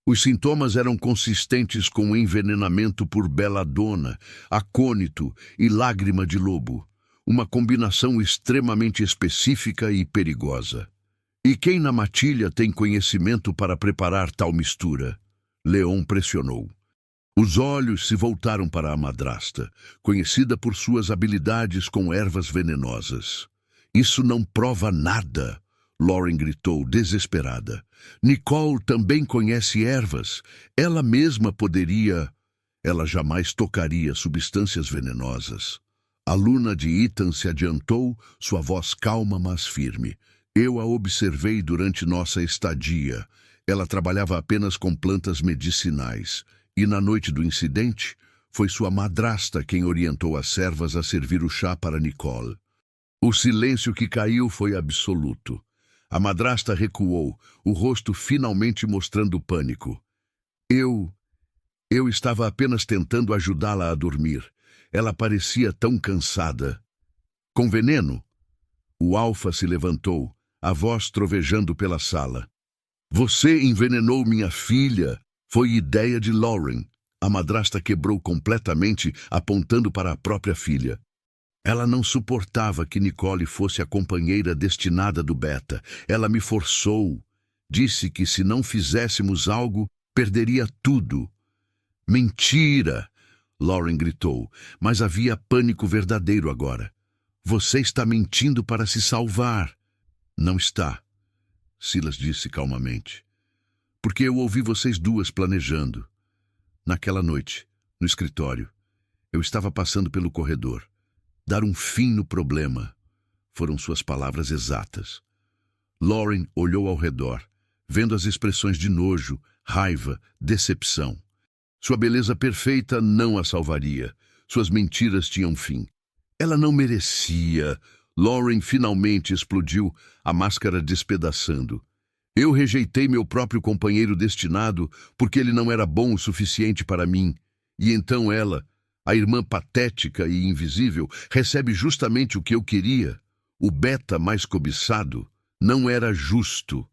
Os sintomas eram consistentes com envenenamento por beladona, acônito e lágrima de lobo. Uma combinação extremamente específica e perigosa. E quem na matilha tem conhecimento para preparar tal mistura? Leon pressionou. Os olhos se voltaram para a madrasta, conhecida por suas habilidades com ervas venenosas. Isso não prova nada, Lauren gritou, desesperada. Nicole também conhece ervas. Ela mesma poderia... Ela jamais tocaria substâncias venenosas. A aluna de Ethan se adiantou, sua voz calma, mas firme. Eu a observei durante nossa estadia. Ela trabalhava apenas com plantas medicinais. E na noite do incidente, foi sua madrasta quem orientou as servas a servir o chá para Nicole. O silêncio que caiu foi absoluto. A madrasta recuou, o rosto finalmente mostrando pânico. Eu estava apenas tentando ajudá-la a dormir. Ela parecia tão cansada. Com veneno? O alfa se levantou, a voz trovejando pela sala. Você envenenou minha filha. Foi ideia de Lauren. A madrasta quebrou completamente, apontando para a própria filha. Ela não suportava que Nicole fosse a companheira destinada do Beta. Ela me forçou. Disse que se não fizéssemos algo, perderia tudo. Mentira! Lauren gritou, mas havia pânico verdadeiro agora. Você está mentindo para se salvar. Não está, Silas disse calmamente. Porque eu ouvi vocês duas planejando. Naquela noite, no escritório, eu estava passando pelo corredor. Dar um fim no problema. Foram suas palavras exatas. Lauren olhou ao redor, vendo as expressões de nojo, raiva, decepção. Sua beleza perfeita não a salvaria. Suas mentiras tinham fim. Ela não merecia. Lauren finalmente explodiu, a máscara despedaçando. Eu rejeitei meu próprio companheiro destinado porque ele não era bom o suficiente para mim. E então ela, a irmã patética e invisível, recebe justamente o que eu queria. O Beta mais cobiçado não era justo.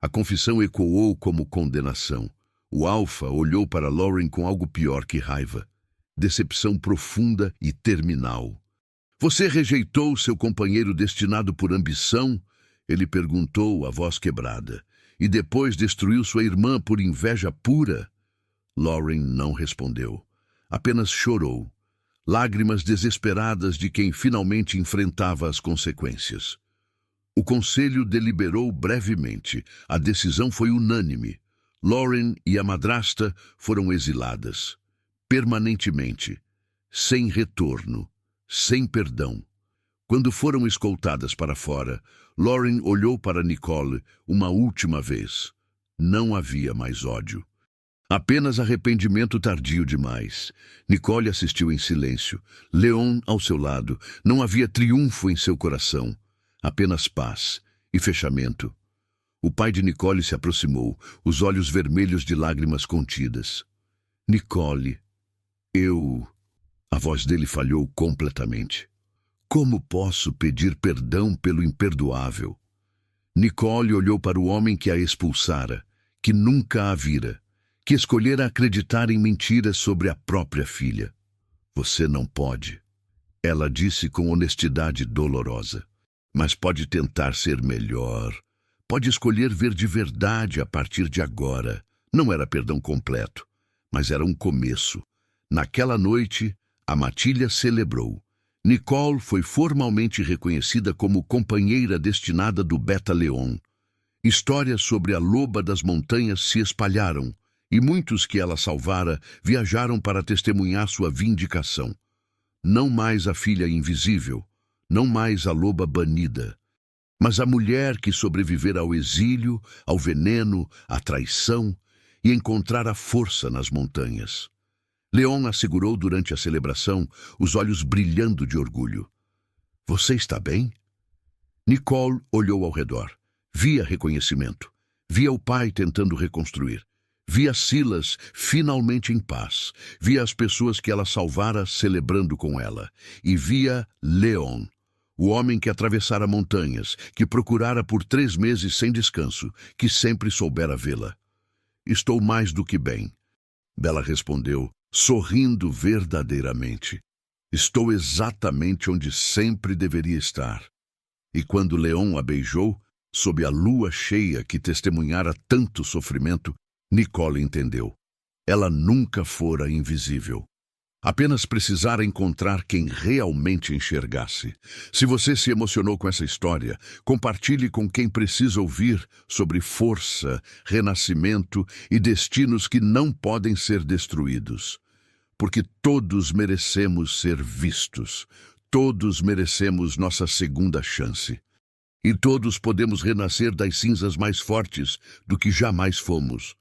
A confissão ecoou como condenação. O alfa olhou para Lauren com algo pior que raiva. Decepção profunda e terminal. Você rejeitou seu companheiro destinado por ambição? Ele perguntou, a voz quebrada. E depois destruiu sua irmã por inveja pura? Lauren não respondeu. Apenas chorou. Lágrimas desesperadas de quem finalmente enfrentava as consequências. O conselho deliberou brevemente. A decisão foi unânime. Lauren e a madrasta foram exiladas. Permanentemente. Sem retorno. Sem perdão. Quando foram escoltadas para fora, Lauren olhou para Nicole uma última vez. Não havia mais ódio. Apenas arrependimento tardio demais. Nicole assistiu em silêncio. Leon ao seu lado. Não havia triunfo em seu coração. Apenas paz e fechamento. O pai de Nicole se aproximou, os olhos vermelhos de lágrimas contidas. Nicole, A voz dele falhou completamente. Como posso pedir perdão pelo imperdoável? Nicole olhou para o homem que a expulsara, que nunca a vira, que escolhera acreditar em mentiras sobre a própria filha. Você não pode. Ela disse com honestidade dolorosa. Mas pode tentar ser melhor. Pode escolher ver de verdade a partir de agora. Não era perdão completo, mas era um começo. Naquela noite, a matilha celebrou. Nicole foi formalmente reconhecida como companheira destinada do Beta Leon. Histórias sobre a loba das montanhas se espalharam, e muitos que ela salvara viajaram para testemunhar sua vindicação. Não mais a filha invisível, não mais a loba banida, mas a mulher que sobrevivera ao exílio, ao veneno, à traição e encontrara força nas montanhas. Leon a segurou durante a celebração, os olhos brilhando de orgulho. Você está bem? Nicole olhou ao redor. Via reconhecimento. Via o pai tentando reconstruir. Via Silas finalmente em paz. Via as pessoas que ela salvara celebrando com ela. E via Leon, o homem que atravessara montanhas, que procurara por 3 meses sem descanso, que sempre soubera vê-la. Estou mais do que bem, Bella respondeu, sorrindo verdadeiramente. Estou exatamente onde sempre deveria estar. E quando Leon a beijou, sob a lua cheia que testemunhara tanto sofrimento, Nicole entendeu. Ela nunca fora invisível. Apenas precisara encontrar quem realmente enxergasse. Se você se emocionou com essa história, compartilhe com quem precisa ouvir sobre força, renascimento e destinos que não podem ser destruídos. Porque todos merecemos ser vistos. Todos merecemos nossa segunda chance. E todos podemos renascer das cinzas mais fortes do que jamais fomos.